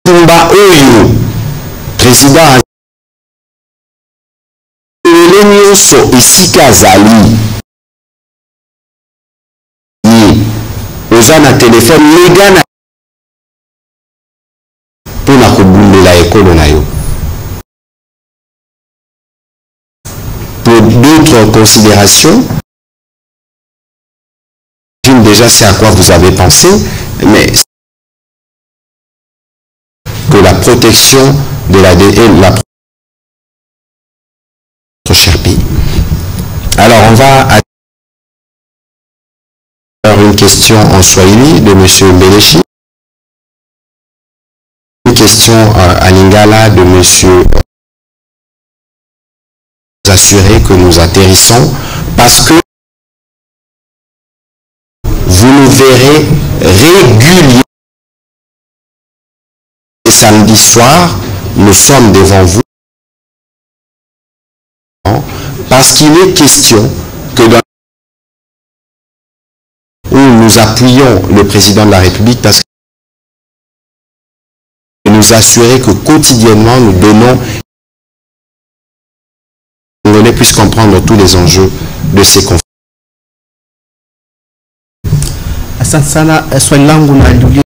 tumba oyo président lelo nyonso esika azali oza na telefone lega na mpona kobundela ekolo na yo. Pour d'autres considérations, déjà c'est à quoi vous avez pensé, mais que la protection de la notre cher pays. Alors on va avoir une question en Swahili de M. Mbelechi, une question à Lingala de M. Assurer que nous atterrissons parce que vous nous verrez régulièrement. Samedi soir, nous sommes devant vous parce qu'il est question que dans où nous appuyons le président de la République parce que nous assurer que quotidiennement nous donnons Congolais puissent comprendre tous les enjeux de ces conflits. Asante sana, swali langu naliuliza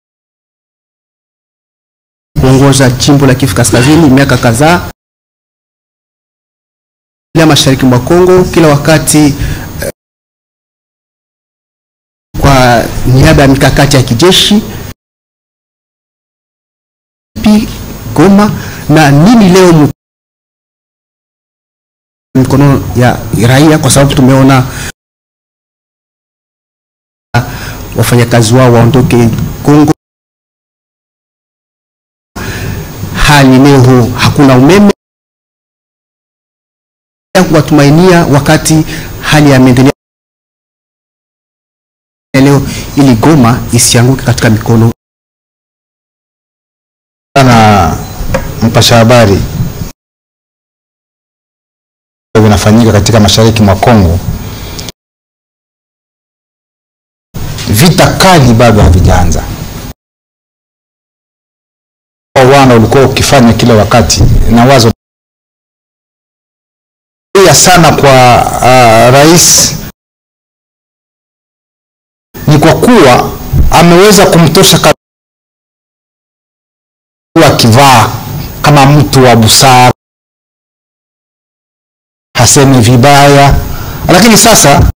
kuongoza jimbo la Kivu Kaskazini miaka kadhaa ya mashariki mwa Kongo, kila wakati kwa niaba ya mikakati ya kijeshi Goma, na nini leo mikono ya raia, kwa sababu tumeona wafanyakazi wao waondoke Kongo, hali leo hakuna umeme ya kuwatumainia wakati hali ya maendeleo leo, ili Goma isianguke katika mikono. Na mpasha habari vinafanyika katika mashariki mwa Kongo, vita kali bado havijaanza. Rwanda ulikuwa ukifanya kila wakati, na wazo ya sana kwa rais ni kwa kuwa ameweza kumtosha akivaa kama mtu wa busara, haseme vibaya. Lakini sasa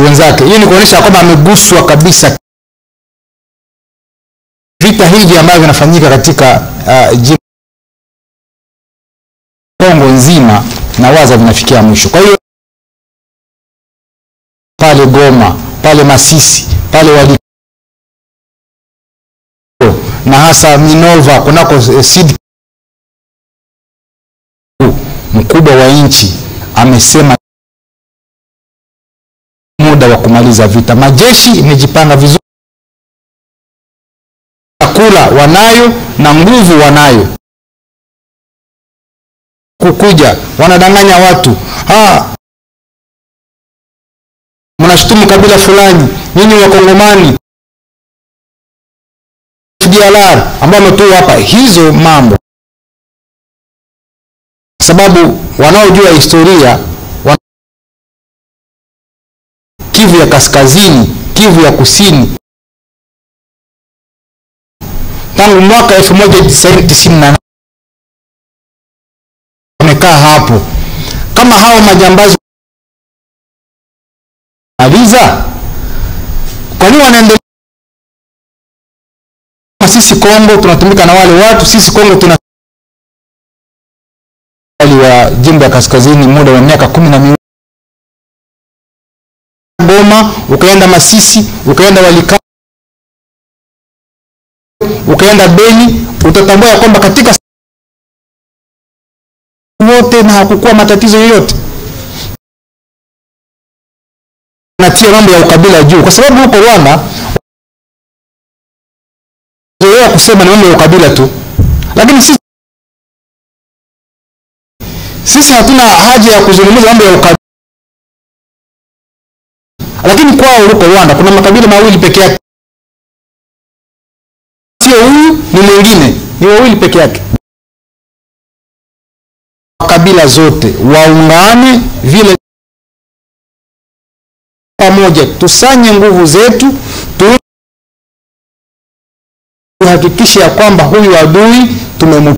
wenzake, hii ni kuonyesha kwamba ameguswa kabisa vita hivi ambavyo vinafanyika katika Kongo nzima, na waza vinafikia mwisho. Kwa hiyo pale Goma, pale Masisi, pale Walikale na hasa Minova kunako Sud, mkubwa wa nchi amesema muda wa kumaliza vita. Majeshi imejipanga vizuri, chakula wanayo na nguvu wanayo. Kukuja wanadanganya watu, mnashutumu kabila fulani, nyinyi Wakongomani FDLR ambao wametoa hapa hizo mambo, sababu wanaojua historia Kivu ya kaskazini, Kivu ya kusini, tangu mwaka 1998 wamekaa hapo. Kama hao majambazi aliza, kwa nini wanaendelea? Sisi Kongo tunatumika na wale watu, sisi Kongo tuna wa jimbo ya kaskazini muda wa miaka 14, Goma, ukaenda Masisi, ukaenda Walikale, ukaenda Beni, utatambua kwamba katika wote na hakukuwa matatizo yoyote. Natia mambo ya ukabila juu, kwa sababu huko Rwanda zoea kusema ni mambo ya ukabila tu, lakini sisi hatuna haja ya kuzungumza mambo ya ukabila. Lakini kwao huko Rwanda kuna makabila mawili peke yake, sio huyu ni mwingine, ni wawili peke yake. Kabila zote waungane vile pamoja, tusanye nguvu zetu, tuhakikishe ya kwamba huyu adui tumechuna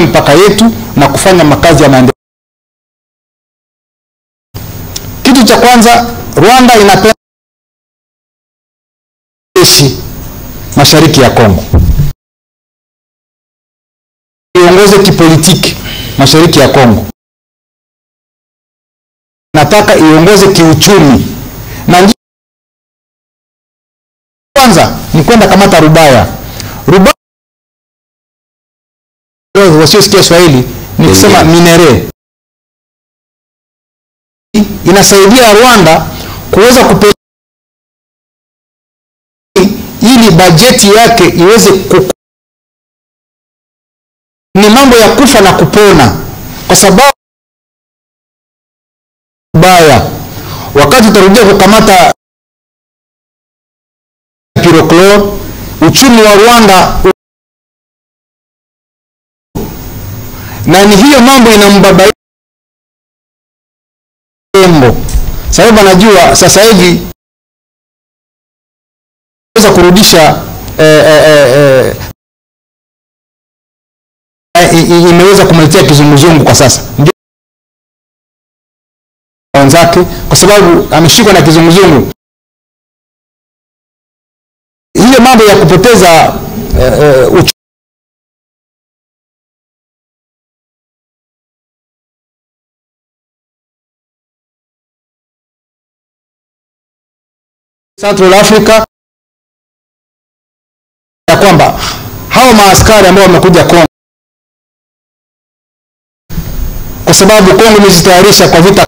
mpaka yetu na kufanya makazi ya maendeleo. Kitu cha kwanza, Rwanda inapenda jeshi mashariki ya Kongo, iongoze kipolitiki mashariki ya Kongo, nataka iongoze kiuchumi, na kwanza ni kwenda kamata Rubaya. Wasiosikia Swahili ni kusema minere. Inasaidia Rwanda kuweza kupeleka ili bajeti yake iweze ni mambo ya kufa na kupona, kwa sababu baya wakati utarudia kukamata Pyrochlore, uchumi wa Rwanda na ni hiyo mambo inambaba sababu anajua sasa hivi weza kurudisha imeweza kumletea kizunguzungu kwa sasa wenzake, kwa sababu ameshikwa na kizunguzungu. Hiyo mambo ya kupoteza Central Africa, ya kwamba hao maaskari ambao wamekuja Kongo, kwa sababu Kongo imejitayarisha kwa vita,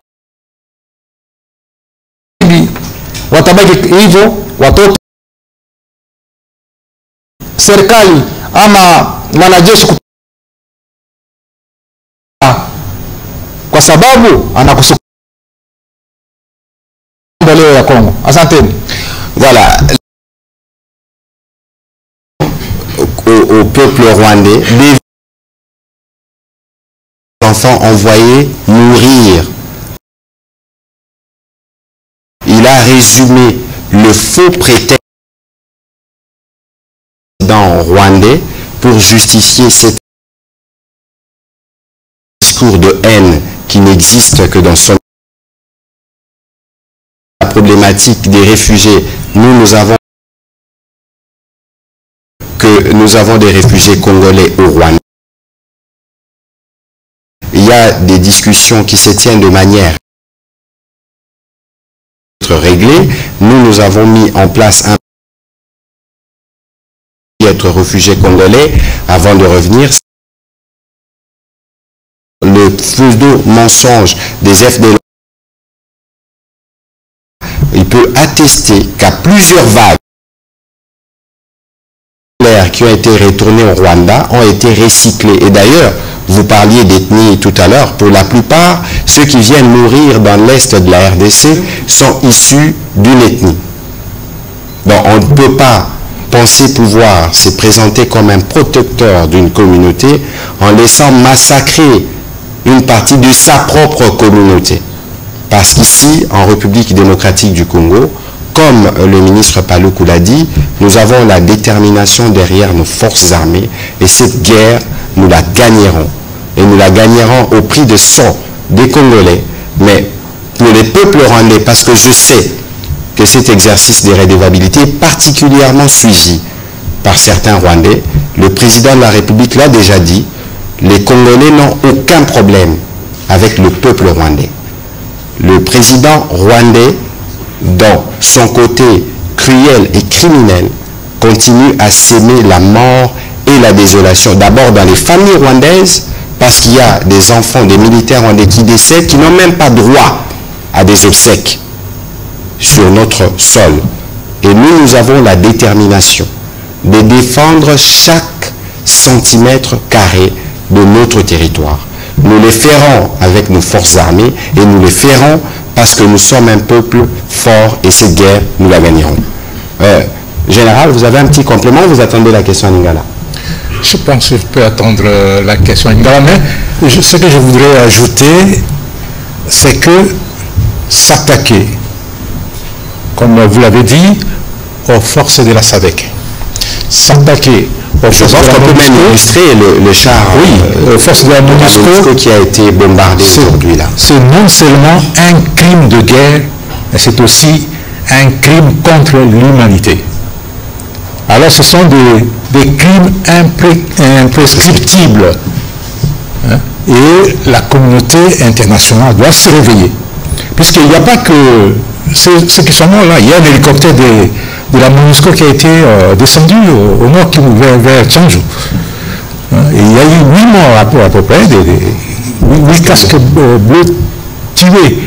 watabaki hivyo watoto, serikali ama wanajeshi sababu anakusukumia leo ya Kongo. Asanteni. Voilà. Au peuple rwandais, des enfants envoyés mourir. Il a résumé le faux prétexte dans rwandais pour justifier cet discours de haine qui n'existe que dans son la problématique des réfugiés. Nous avons des réfugiés congolais au Rwanda. Il y a des discussions qui se tiennent de manière réglée. Nous avons mis en place un être réfugié congolais avant de revenir. Le pseudo mensonge des FDL, il peut attester qu'à plusieurs vagues qui ont été retournés au Rwanda ont été recyclés. Et d'ailleurs, vous parliez d'ethnie tout à l'heure, pour la plupart, ceux qui viennent mourir dans l'est de la RDC sont issus d'une ethnie. Donc on ne peut pas penser pouvoir se présenter comme un protecteur d'une communauté en laissant massacrer une partie de sa propre communauté. Parce qu'ici, en République démocratique du Congo, comme le ministre Paluku l'a dit, nous avons la détermination derrière nos forces armées et cette guerre, nous la gagnerons. Et nous la gagnerons au prix de sang des Congolais. Mais pour les peuples rwandais, parce que je sais que cet exercice de redevabilité est particulièrement suivi par certains Rwandais, le président de la République l'a déjà dit, les Congolais n'ont aucun problème avec le peuple rwandais. Le président rwandais, dans son côté cruel et criminel, continue à s'aimer la mort et la désolation. D'abord dans les familles rwandaises, parce qu'il y a des enfants, des militaires rwandais qui décèdent, qui n'ont même pas droit à des obsèques sur notre sol. Et nous avons la détermination de défendre chaque centimètre carré de notre territoire. Nous le ferons avec nos forces armées et nous le ferons parce que nous sommes un peuple fort et cette guerre, nous la gagnerons. Général, vous avez un petit complément ou vous attendez la question à Lingala? Je pense que je peux attendre la question à Lingala, mais ce que je voudrais ajouter, c'est que s'attaquer, comme vous l'avez dit, aux forces de la SADC, s'attaquer aux forces de la MONUSCO, même illustrer le char aux forces de la MONUSCO qui a été bombardé aujourd'hui là. C'est non seulement un crime de guerre, mais c'est aussi un crime contre l'humanité. Alors ce sont des crimes imprescriptibles. Hein, et la communauté internationale doit se réveiller. Puisqu'il n'y a pas que ceux qui sont morts là, il y a un hélicoptère de la MONUSCO qui a été descendu au nord vers Tchanju. Hein, et il y a eu 8 morts à peu près, 8 casques bleus tués.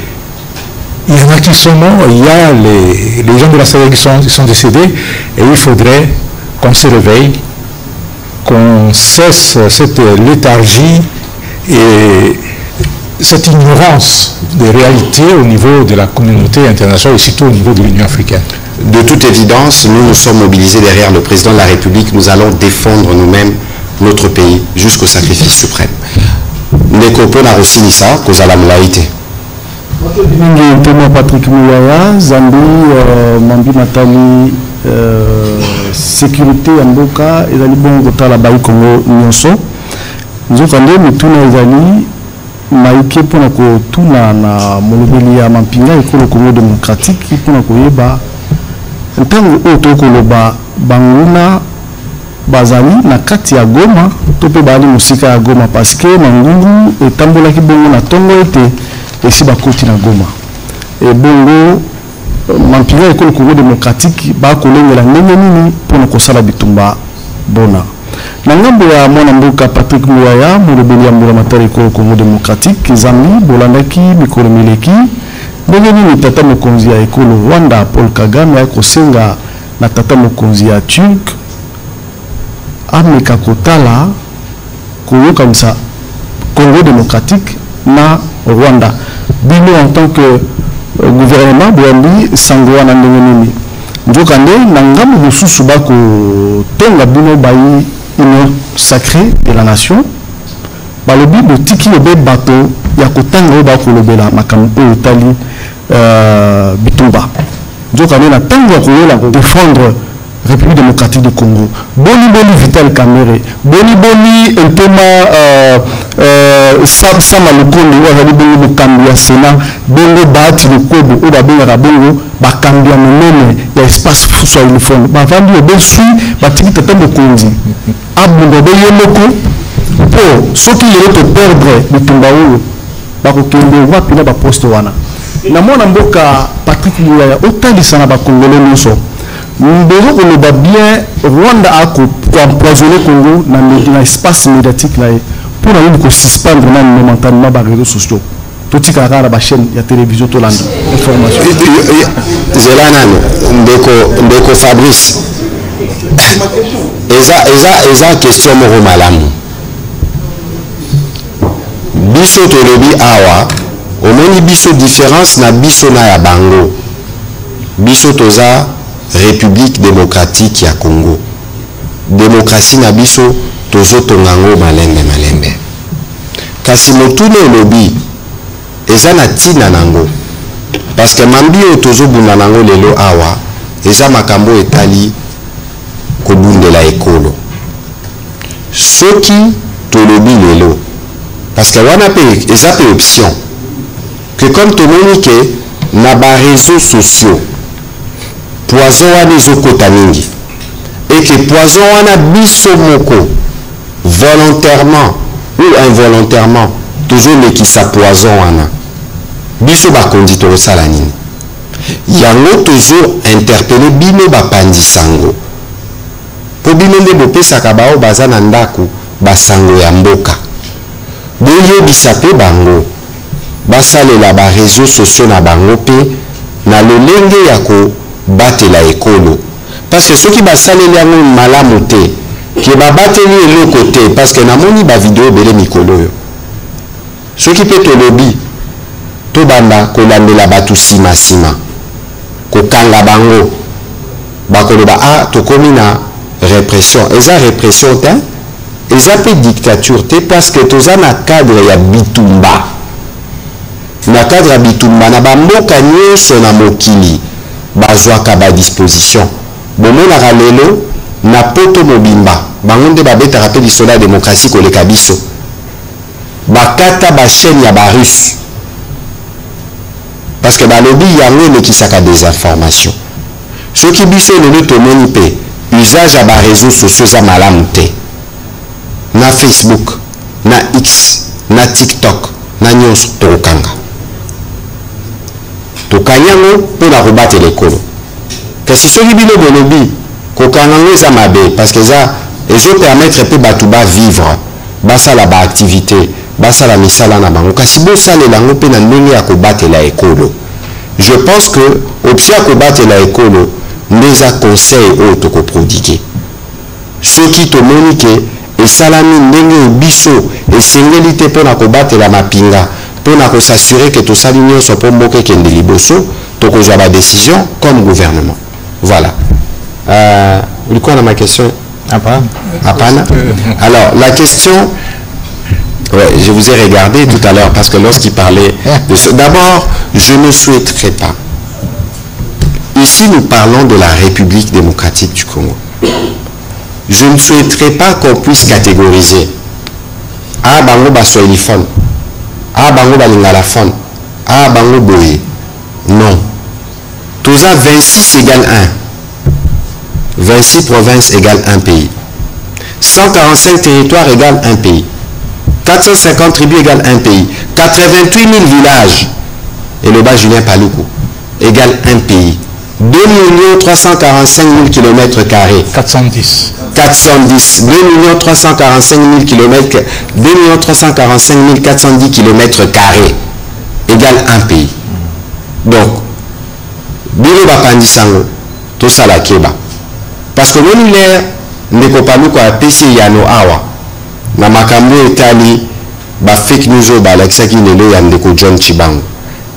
Il y en a qui sont morts, il y a les gens de la SADC qui sont décédés, et il faudrait qu'on se réveille, qu'on cesse cette léthargie et cette ignorance des réalités au niveau de la communauté internationale et surtout au niveau de l'Union africaine. De toute évidence, nous sommes mobilisés derrière le président de la République. Nous allons défendre nous-mêmes notre pays jusqu'au sacrifice suprême. Nekopo na Rosilisa, Kozala Mulaïte. Patrick Moulaya, Zambi, Mambi Matali, sécurité en Boka, et Zali Bongo Tala Baï Congo Nyonso. Nous avons mituna ezali maïke pour nous tuna na molobeli ya mampinga ekolo Congo démocratique pour nous koyeba ntango oto koloba banguna bazali na kati ya Goma to pe bali musika ya Goma parce que mangungu etambola ki bongo na tongo ete esi bakoti na Goma et bongo mampinga ekolo Congo démocratique ba kolengela ndenge nini pour nous kosala bitumba bona. Na ngambo ya mwana mboka Patrick Moulaya, molobeli ya mbula matari ekolo Congo démocratique, Zambi, bolandaki, mikolo mileki, ndenge nini tata mokonzi ya ekolo Rwanda Paul Kagame ya kosenga na tata mokonzi ya Turc, ameka kotala koyokanisa Congo démocratique na au Rwanda. Bino en tant que gouvernement, Boyambi, Sangoa Nandengenini. Njokande, Nangamu Mususu Bako, Tenga Bino Bayi, une sacrée de la nation. Balobi, Botiki Lobe Bato, Yakotanga Bako Lobela, Makampo, Itali, Bitumba. Njokande, na Tango Akoyola, défendre République démocratique du Congo. Boni Boni Vital Kamere. Boni Boni Ntoma Sama Lukondo Wazali Bongo Bokambia Sénat. Bongo Baati Lukobo Oba Benga Rabongo Bakambia Menene ya espace soit uniforme. Bavandi Obe Sui Batiki Tata Mokonzi. Abundo Be Yemoko. Po Soki Yereto perdre Bitumbaoulo Bako Kende Wapina Ba poste wana. Namona Mboka Patrick Moulaya Otandisa na Bakongole Nyonso. Nous devons bien Rwanda a empoisonné le Congo dans l'espace médiatique pour nous suspendre momentanément les réseaux sociaux. Tout ce qui est à la chaîne, il y a télévision, tout l'information. Ndeko Fabrice. Eza question moro malamu. Biso tolobi awa, omoni biso différence na biso na ya bango. Biso toza République démocratique ya Congo. Démocratie na biso tozo tongango malembe. Kasi motune olobi eza na tina nango. Parce que mambi o tozo bunda nango lelo awa eza makambo etali kobundela ekolo. Soki tolobi lelo parce que wana pe eza pe option que comme tomoni ke na ba réseaux sociaux poison wana ezokota mingi et que poison wana biso moko volontairement ou involontairement toujours lekisa poison wana biso bakondi tokosala nini yango toujours interpeller bino bapandisango po bino nde bopesaka bao baza na ndako basango ya mboka boyebisa pe bango basalela ba réseaux sociaux na bango pe na lolenge ya ko batela ekolo parce que ceux qui basaleli yango malamu te ke babateli eloko te parce que namoni bavideo ebele mikolo oyo soki mpe tolobi tobanda kolandela bato nsima kokanga bango bakoloba tokomi na répression eza répression te eza mpe dictature te parce que toza na cadre ya bitumba na bamboka nyonso na mokili bazwaka ba disposition bomonaka lelo na poto mobimba bango nde babetaka mpe lisola ya démocratie koleka biso bakata bachaîne ya barusse parce que balobi yango elekisaka des informations soki biso lelo tomoni mpe usage ya baréseaux sociaux eza malamu te na Facebook na X na TikTok na nyonso tokokanga tokanyango mpona kobatela ekolo kasi soki bino bolobi kokangango eza mabe parce que eza ezopermettre mpe bato bavivre basala baactivité basala misala na bango kasi bosalela yango mpe na ndenge ya kobatela ekolo je pense que option ya kobatela ekolo nde eza conseil oyo tokoprodike soki tomoni ke esalami ndenge oyo biso esengeli te mpona kobatela mapinga mpona kosassurer ke tosali nyonso mpo mboka ekende liboso tokozwa badécision comme gouvernement voilà ulikuwa na ma question apana alors la question ouais, je vous ai regardé tout à l'heure parce que lorsqu'il parlait de ce d'abord je ne souhaiterais pas ici nous parlons de la République démocratique du Congo je ne souhaiterais pas qu'on puisse catégoriser bango baswahiliphone bango balingalaphone bango boye non toza 26 égale 1 26 provinces égale un pays 145 territoires égale un pays 450 tribus égale un pays 88 000 villages et le bas Julien Paluku égale un pays 2 345 000 km². 410. 2 345 000 km, 2 345 410 km² égale un pays. Donc, biro bapandisango to sala keba. Parce que nous l'air ne ko paluko a pesi yano awa na makambo etali ba fake news au balakisaki lelo ya ndeko John Chibango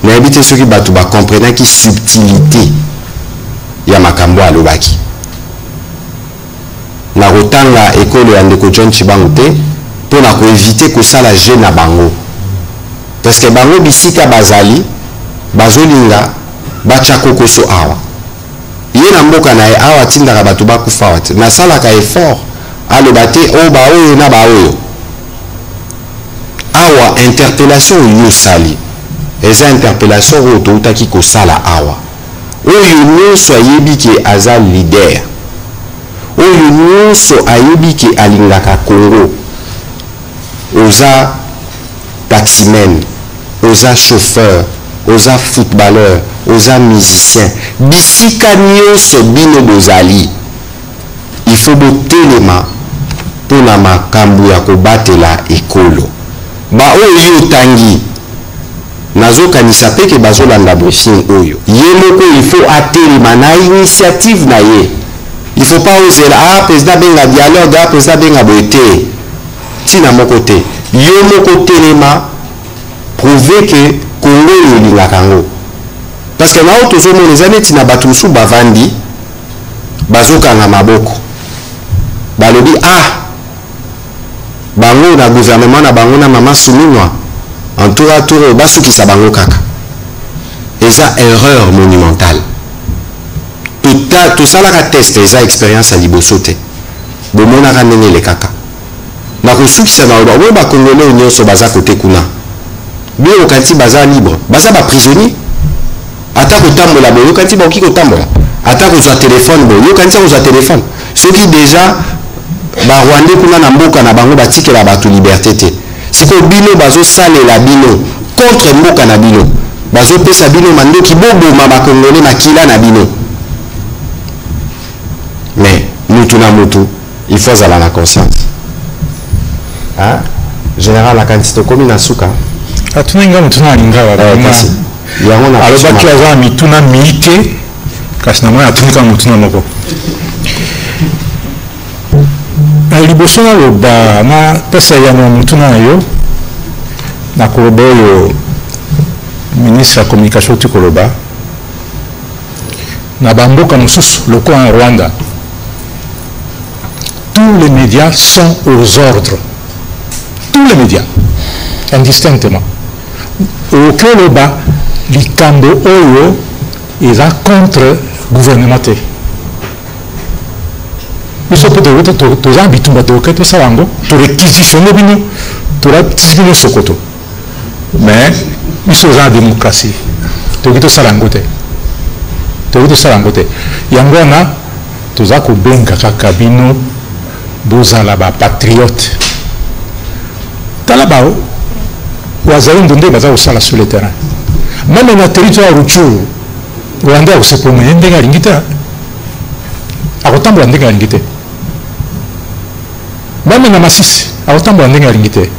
na habité ceux qui batu ba comprendre qui subtilité ya makambo alobaki na rotanga école ya ndeko John Chibango te pour na ko éviter ko sala jeune na bango parce que bango bisika bazali bazolinga bachako so awa ye na mboka na awa tindaka batu bakufa wate na sala ka effort alobate o ba oyo na ba oyo awa interpellation yo sali eza interpellation oyo toutaki kosala awa oyo nyonso ayebi ke aza leader oyo nyonso ayebi ke alingaka Congo oza taximen oza chauffeur oza footballeur oza musicien bisika nyonso bino bozali il faut botelema mpona makambo ya kobatela ekolo ba oyo tangi nazokanisa pe ke bazolanda briefing oyo ye moko il faut atelema na initiative na ye il faut pas oser président benga dialogue président benga boete tina moko te yo moko telema prouver que Congo yolinga kango parce que na auto zomo les années tina batu musu bavandi bazokanga maboko balobi bango na gouvernement na bango na mama Souminwa en tour à tour basukisa bango kaka eza erreur monumentale tout ça la test eza expérience à liboso te bomonaka ndenge le kaka na kosukisa na oyo ba congolais nyonso baza kote kuna bio kanti baza libre baza ba prisonnier ata kotambola boyo kanti ba okiko tambola ata kozwa téléphone boyo kanti kozwa téléphone ceux qui déjà ba rwandais kuna na mboka na bango batikela batu liberté te siko bino bazosalela bino contre mboka na bino bazopesa bino mandoki boboma bakongole makila na bino mais mutu na mutu il faut avoir la conscience hein général la quantité comme na suka atunenga mutu na lingala kasi yango na alobaki aza mituna miike kasi na mwana atunika mutu na moko liboso naloba na pesa ya mutu na yo na koloba oyo ministre ya communication ti koloba na bamboka mosusu lokola en Rwanda tous les médias sont aux ordres tous les médias indistinctement okoloba likambo oyo eza contre gouvernement te biso mpe toza bitumba toke tosala yango torequisitionne bino toratisi bino sokoto mais biso oza na démocratie tokoki tosala yango te yango wana toza kobenga kaka bino bozala bapatriote tala bao wazalendo nde baza kosala sur le terrain meme na territoire ya Rutshuru rwanda akosepromene ndenge alingi te akotambola ndenge alingi te meme na Masisi akotambola ndenge alingi te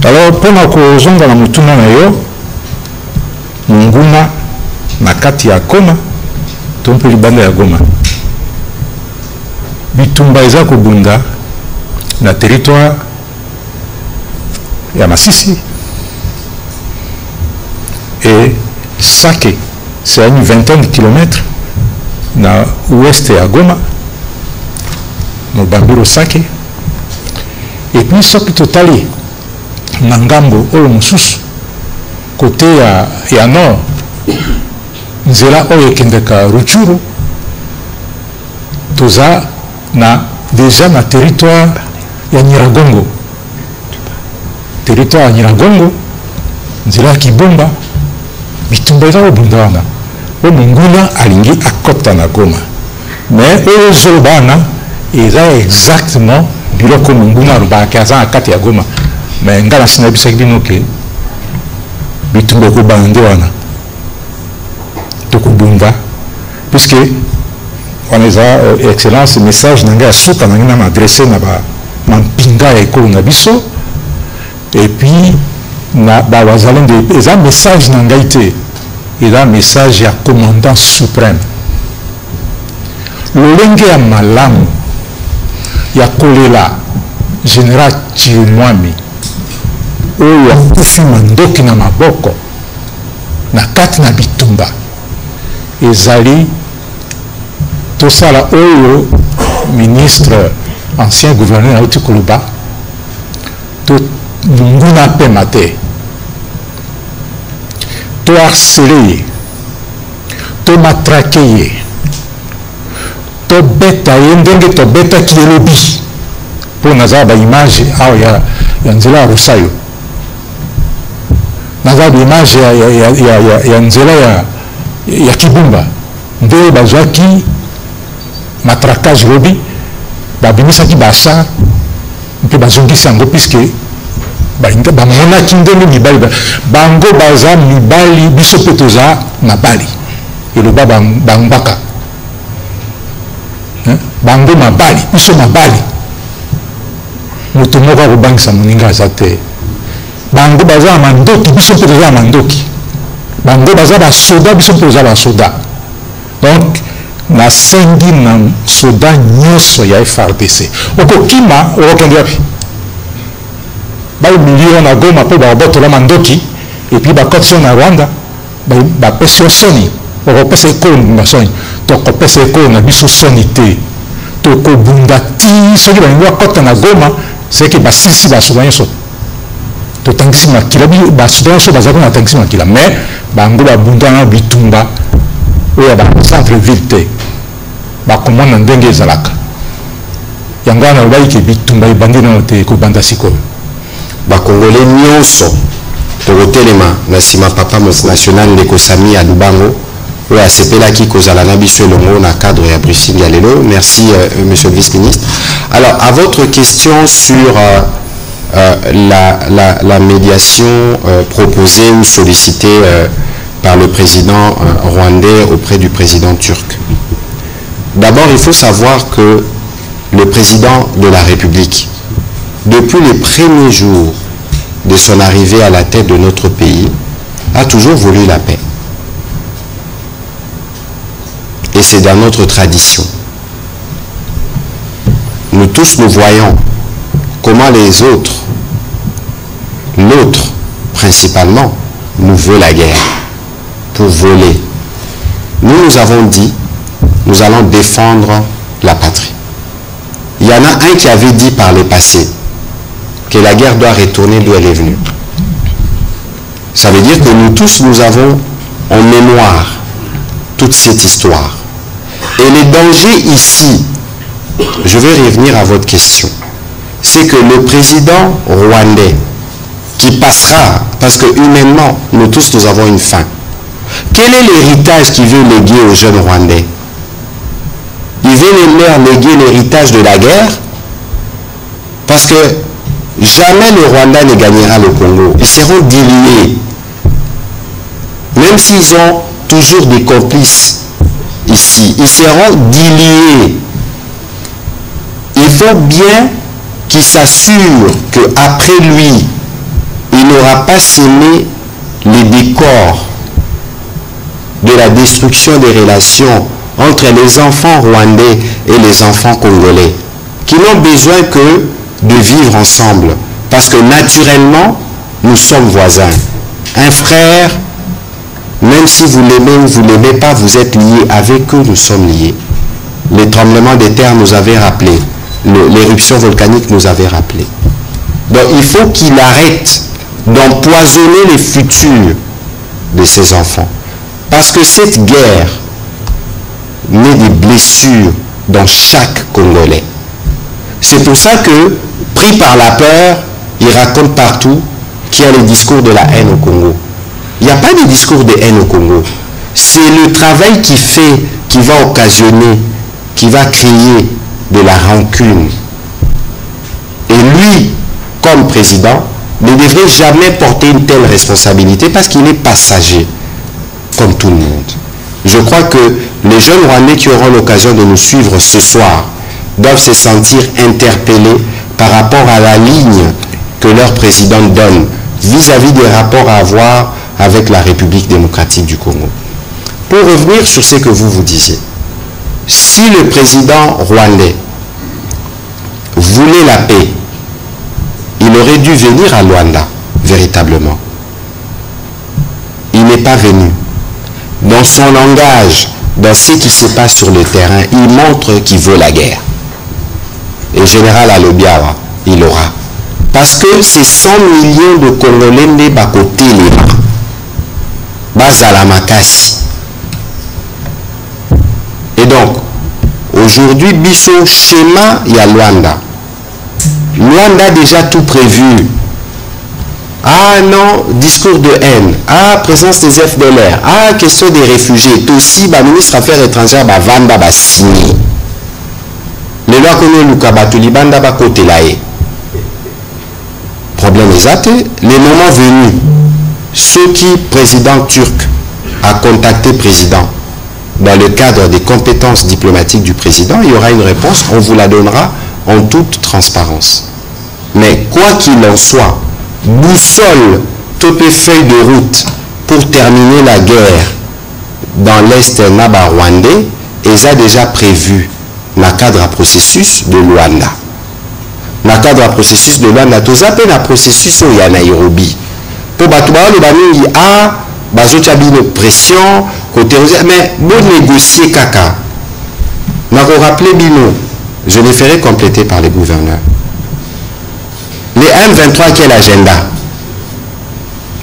alors mpona kozonga na motuna na yo monguna na kati ya Goma to mpe libanda ya Goma bitumba eza kobunda na territoire ya Masisi et Sake c'est à une vingtaine de kilomètres na ouest ya Goma Mobambiro Sake et puis soki totali na ngambo oyo mosusu côté ya nord nzela oyo ekendeka Rutshuru toza na déjà na territoire ya Nyiragongo nzela ya Kibumba bitumba eza kobunda wana oyo monguna alingi akota na Goma mais oyo ozoloba wana eza exactement biloko monguna alobaki aza na kati ya Goma mais nga na sina bisaki bino ke bitumba ekobanda nde wana tokobunda puisque wana eza excellence message na ngai ya suka na ngai na adresse na mampinga ya ekolo na biso et puis na bawazalendo eza message na ngai te eza message ya commandant suprême lolenge ya malamu ya kolela général Chirimwami oyo akufi mandoki na maboko na kati na bitumba ezali tosala oyo ministre ancien gouverneur auti koloba to nguna pema te to harcele ye to matrake ye to beta ye ndenge tobetaki ye lobi mpo nazala baimage awa ya nzela ya rosayo nazala baimage ya nzela ya kibumba nde bazwaki matraquage lobi babimisaki bachar mpe bazongisi yango puiske bamonaki ndenge mibali bango baza mibali biso mpe toza mabali eloba bangbaka bango mabali biso mabali moto moko akobangisa moninga aza te bango baza na mandoki biso mpe toza na mandoki bango baza basoda biso mpe toza basoda donc nasengi na soda nyonso ya FRDC okokima okokende wapi bayimilio na Goma mpo bakobotola mandoki epuis bakotisi yo na Rwanda bapesi yo soni okopesa ekolo na soni tokopesa ekolo na biso soni te tokobunda ti soki balingi bakota na Goma seke basilisi basoda nyonso totangisi makila basoda nyonso bazalaki natangisi makila mais bango babunda na bitumba oyo ya bacentre ville te bakomona ndenge ezalaka yango wana lobaki ke bitumba ebandi nano te kobanda sikoyo bakongole nyonso tokotelema na nsima papa national ndeko Sami ya Lubango oyo asepelaki kozala na biso elongo na cadre ya briefing ya lelo. Merci monsieur le vice-ministre. Alors à votre question sur la médiation proposée ou sollicitée par le président rwandais auprès du président turc. D'abord, il faut savoir que le président de la République, depuis les premiers jours de son arrivée à la tête de notre pays, a toujours voulu la paix. Et c'est dans notre tradition. Nous tous, nous voyons comment les autres, l'autre principalement, nous veut la guerre pour voler. Nous avons dit, nous allons défendre la patrie. Il y en a un qui avait dit par le passé que la guerre doit retourner d'où elle est venue. Ça veut dire que nous tous, nous avons en mémoire toute cette histoire. Et le danger ici, je vais revenir à votre question, c'est que le président rwandais qui passera, parce que humainement, nous tous, nous avons une faim. Quel est l'héritage qu'il veut léguer aux jeunes Rwandais? Il veut leur léguer l'héritage de la guerre, parce que jamais le Rwanda ne gagnera le Congo. Ils seront dilués. Même s'ils ont toujours des complices ici, ils seront dilués. Il faut bien qu'il s'assure qu'après lui, il n'aura pas semé les décors de la destruction des relations entre les enfants rwandais et les enfants congolais, qui n'ont besoin que de vivre ensemble, parce que naturellement, nous sommes voisins. Un frère, même si vous l'aimez ou vous ne l'aimez pas, vous êtes liés avec eux, nous sommes liés. Les tremblements de terre nous avaient rappelé, l'éruption volcanique nous avait rappelé. Donc il faut qu'il arrête d'empoisonner les futurs de ses enfants. Parce que cette guerre met des blessures dans chaque Congolais. C'est pour ça que, pris par la peur, il raconte partout qu'il y a le discours de la haine au Congo. Il n'y a pas de discours de haine au Congo. C'est le travail qu'il fait qui va occasionner, qui va créer de la rancune. Et lui, comme président, ne devrait jamais porter une telle responsabilité parce qu'il est passager, comme tout le monde. Je crois que les jeunes Rwandais qui auront l'occasion de nous suivre ce soir doivent se sentir interpellés par rapport à la ligne que leur président donne vis-à-vis des rapports à avoir avec la République démocratique du Congo. Pour revenir sur ce que vous disiez, si le président rwandais voulait la paix, il aurait dû venir à Luanda, véritablement. Il n'est pas venu. Dans son langage, dans ce qui se passe sur le terrain, il montre qu'il veut la guerre. Et général Alobiawa, il aura. Parce que ces 100 millions de Congolais ne sont côté les mains. Bazalamakasi. Et donc, aujourd'hui, Bisso schéma, il y a Luanda. Luanda a déjà tout prévu. Ah non, discours de haine. Ah, présence des FDLR. Ah, question des réfugiés. Tout aussi, le ministre des Affaires étrangères va vendre, va signer. Les lois qu'on a Lukabatou, les bandes va côté là. Problème exact. Les moments venus, ceux qui, président turc, a contacté président dans le cadre des compétences diplomatiques du président, il y aura une réponse, on vous la donnera en toute transparence. Mais quoi qu'il en soit, boussole, topé feuille de route pour terminer la guerre dans l'Est rwandais, ils ont déjà prévu dans le cadre du processus de Luanda. Dans le cadre du processus de Luanda, tout ça peut un processus où il y a Nairobi. Pour Batouba, le Bamini, ah, Bazocha une pression, mais bon négocier caca. N'a rappelé Bino, je les ferai compléter par les gouverneurs. Les M23, quel agenda?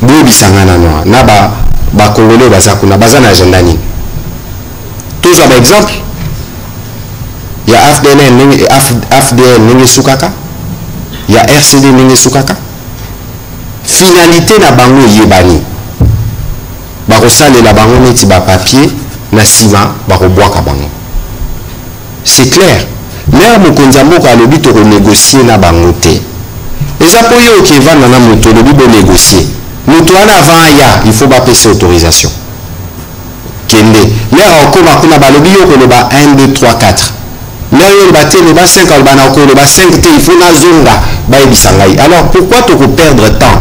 Bobi Sangana Noa, Naba, Bakongolo, Basakuna, Bazan agenda ni. Tous un exemple. Il y a AFDL Ninge Sukaka, il y a RCD Ninge Sukaka. Finalité na bango yebani. Barosale la bango neti ba papier na ciment barobwaka bango. C'est clair. L'air mokonzamoko a lobi to renégocier na bango te. Les appuyer au Kevin na moto lobi bo négocier. Moto ana avant ya, il faut pas passer autorisation. Kende. L'air encore makuna ba lobi yo ko le ba 1 2 3 4. L'air yo ba te le ba 5 al ba na ko le ba 5 te il faut na zonga ba ebisangai. Alors pourquoi tu peux perdre temps?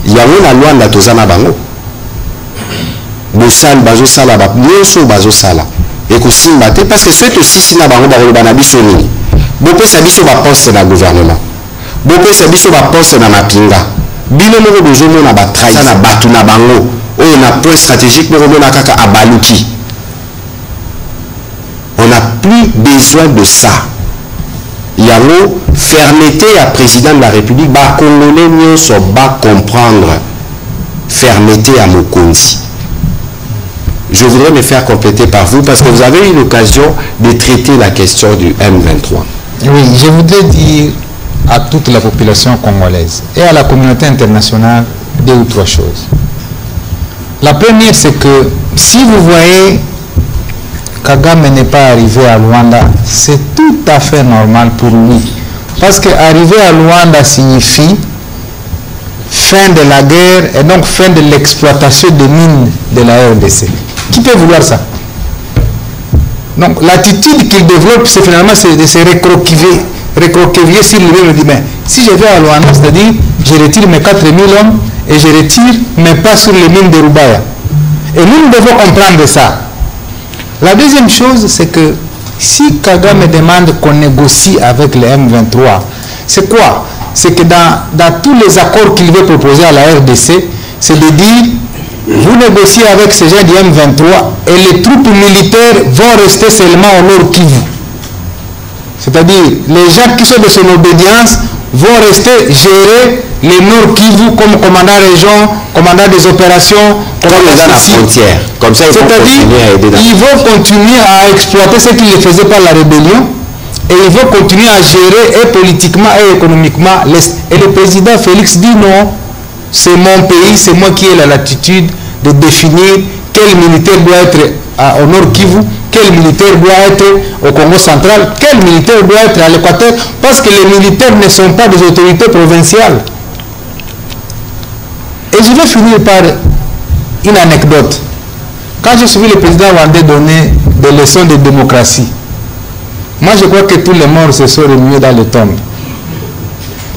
Il y a une loi de Tozana Bango. Bosal Bazo Sala, Nyoso Bazo Sala. Et que si parce que ceux aussi si na Bango Bango Banabisoni. Bopé Sabiso va poste dans le gouvernement. Bopé Sabiso va poste dans la pinga. Bino Moro Bozomo na Batraï, na Batu na Bango. Oh, on a point stratégique, Moro na Kaka Abaluki. On n'a plus besoin de ça. Il y a une fermeté à président de la République, bah Congolais mieux sont bas comprendre fermeté à Mokonzi. Je voudrais me faire compléter par vous parce que vous avez eu l'occasion de traiter la question du M23. Oui, je voudrais dire à toute la population congolaise et à la communauté internationale 2 ou 3 choses. La première, c'est que si vous voyez Kagame n'est pas arrivé à Luanda, c'est tout à fait normal pour lui. Parce qu'arriver à Luanda signifie fin de la guerre et donc fin de l'exploitation des mines de la RDC. Qui peut vouloir ça? Donc l'attitude qu'il développe, c'est finalement de se recroqueviller sur lui-même. Il dit, mais si je vais à Luanda, c'est-à-dire je retire mes 4000 hommes et je retire mes pas sur les mines de Rubaya. Et nous devons comprendre ça. La deuxième chose, c'est que si Kagame demande qu'on négocie avec les M23, c'est quoi? C'est que dans tous les accords qu'il veut proposer à la RDC, c'est de dire, vous négociez avec ces gens du M23 et les troupes militaires vont rester seulement au Nord Kivu. C'est-à-dire, les gens qui sont de son obédience vont rester gérer les Nord Kivu comme commandant région, commandant des opérations, commandant dans la frontière. Comme ça, ils vont continuer à exploiter ce qu'ils faisaient par la rébellion et ils vont continuer à gérer et politiquement et économiquement l'Est. Et le président Félix dit non, c'est mon pays, c'est moi qui ai la latitude de définir quel militaire doit être au Nord Kivu, quel militaire doit être au Congo central, quel militaire doit être à l'Équateur, parce que les militaires ne sont pas des autorités provinciales. Et je vais finir par une anecdote. Quand j'ai suivi le président rwandais donner des leçons de démocratie, moi je crois que tous les morts se sont remués dans les tombes.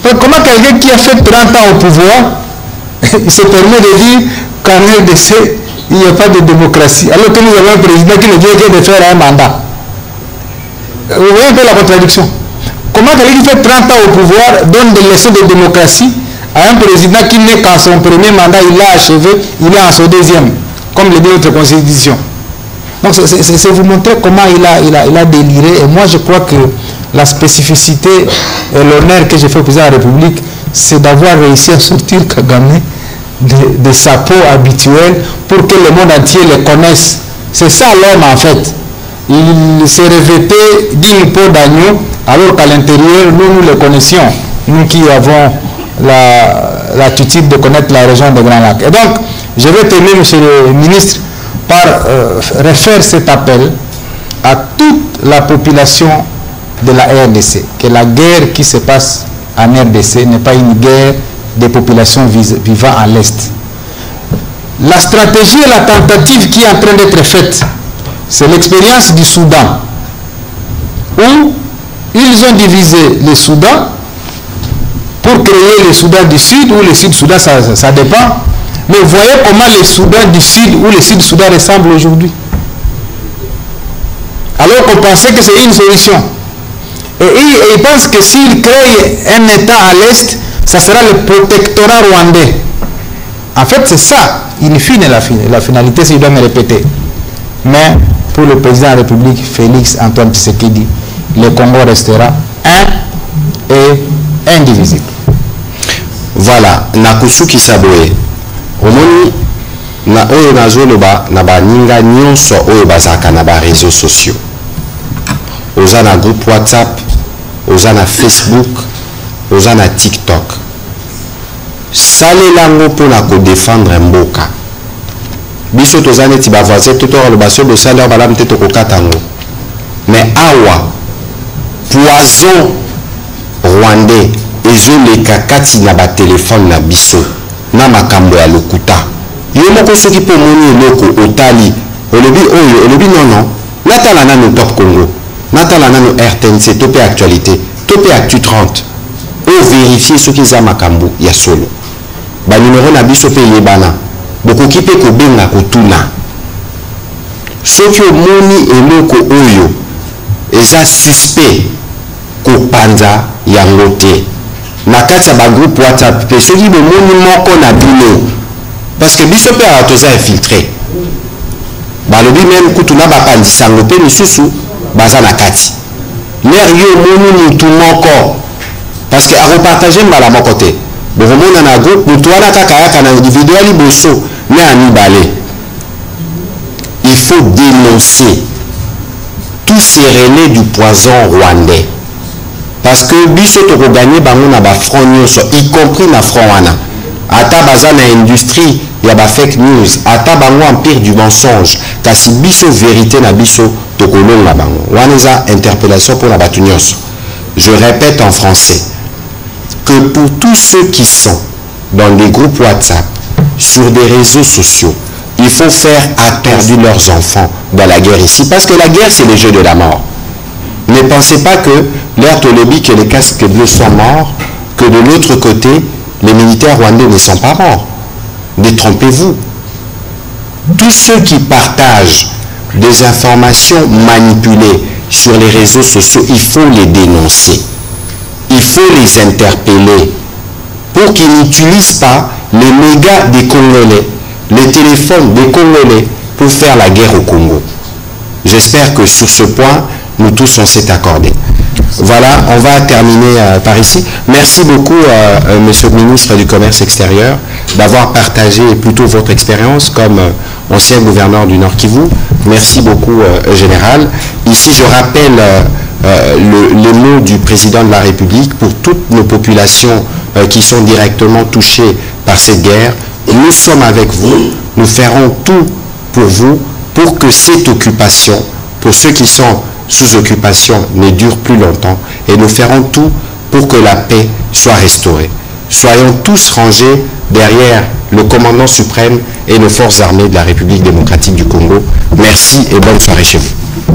Donc comment quelqu'un qui a fait 30 ans au pouvoir, il se permet de dire qu'en RDC, il n'y a pas de démocratie, alors que nous avons un président qui ne vient que de faire un mandat. Vous voyez un peu la contradiction. Comment quelqu'un qui fait 30 ans au pouvoir donne des leçons de démocratie, à un président qui n'est qu'en son premier mandat, il l'a achevé, il est en son deuxième, comme le dit notre constitution. Donc c'est vous montrer comment il a déliré. Et moi je crois que la spécificité et l'honneur que j'ai fait au président de la République, c'est d'avoir réussi à sortir Kagame de sa peau habituelle pour que le monde entier le connaisse. C'est ça l'homme en fait. Il s'est revêté d'une peau d'agneau alors qu'à l'intérieur, nous le connaissions, nous qui avons l'attitude de connaître la région de Grand Lac. Et donc, je vais terminer, monsieur le ministre, par refaire cet appel à toute la population de la RDC, que la guerre qui se passe en RDC n'est pas une guerre des populations vivant à l'Est. La stratégie et la tentative qui est en train d'être faite, c'est l'expérience du Soudan, où ils ont divisé le Soudan pour créer le Soudan du Sud ou le Sud-Soudan, ça dépend. Mais voyez comment le Soudan du Sud ou le Sud-Soudan ressemble aujourd'hui. Alors qu'on pensait que c'est une solution. Et ils pensent que s'ils créent un État à l'Est, ça sera le protectorat rwandais. En fait, c'est ça, in fine, la finalité, si je dois me répéter. Mais pour le président de la République, Félix Antoine Tshisekedi, le Congo restera un et indivisible. Voilà, Nakusuki Saboé. Omoni, na oyo nazoloba na baninga nyonso oyo bazaka na ba réseaux sociaux. Oza na groupe WhatsApp, oza na Facebook, oza na TikTok. Salelango pona ko défendre mboka. Biso toza neti ba voisin tout le baso de salaire balam te to katango. Mais awa poison rwandais ezoleka kati na ba téléphone na biso na makambo ya lokuta. Yo moko soki po moni eloko otali olobi oyo olobi non natala nanu Top Congo natala nanu RTNC topé actualité topé actu 30 o vérifier soki za makambo ya solo ba numéro na biso pe yebana bokoki pe ko benga kotuna soki omoni eloko oyo eza suspect ko panza yango te na kati ya ba groupe WhatsApp pe soki bomoni moko na bino parce que biso pe atoza infiltré balobi même kutuna bapandisango pe misusu baza na kati mer yo moni mutu moko parce que akopartage mbala moko te bokomona na groupe mutu wana kaka yaka na individuel liboso mais à mibale. Il faut dénoncer tous ces relais du poison rwandais. Parce que biso toko gagné bango na ba front nyonso, y compris na front wana. Ata baza na industrie ya ba fake news, ata bango empire du mensonge, kasi biso vérité na biso toko longa bango. Wana eza interpellation pour la batu nyonso. Je répète en français que pour tous ceux qui sont dans des groupes WhatsApp, sur des réseaux sociaux, il faut faire attendre leurs enfants dans la guerre ici, parce que la guerre c'est le jeu de la mort. Ne pensez pas que l'air Tolobi, que les casques bleus sont morts, que de l'autre côté, les militaires rwandais ne sont pas morts. Détrompez-vous. Tous ceux qui partagent des informations manipulées sur les réseaux sociaux, il faut les dénoncer. Il faut les interpeller pour qu'ils n'utilisent pas les mégas des Congolais, les téléphones des Congolais pour faire la guerre au Congo. J'espère que sur ce point, nous tous on s'est accordés. Voilà, on va terminer par ici. Merci beaucoup, Monsieur le ministre du Commerce extérieur, d'avoir partagé plutôt votre expérience comme ancien gouverneur du Nord Kivu. Merci beaucoup, Général. Ici, je rappelle les mots du président de la République pour toutes nos populations qui sont directement touchées par cette guerre. Nous sommes avec vous, nous ferons tout pour vous, pour que cette occupation, pour ceux qui sont sous occupation, ne dure plus longtemps, et nous ferons tout pour que la paix soit restaurée. Soyons tous rangés derrière le commandant suprême et nos forces armées de la République démocratique du Congo. Merci et bonne soirée chez vous.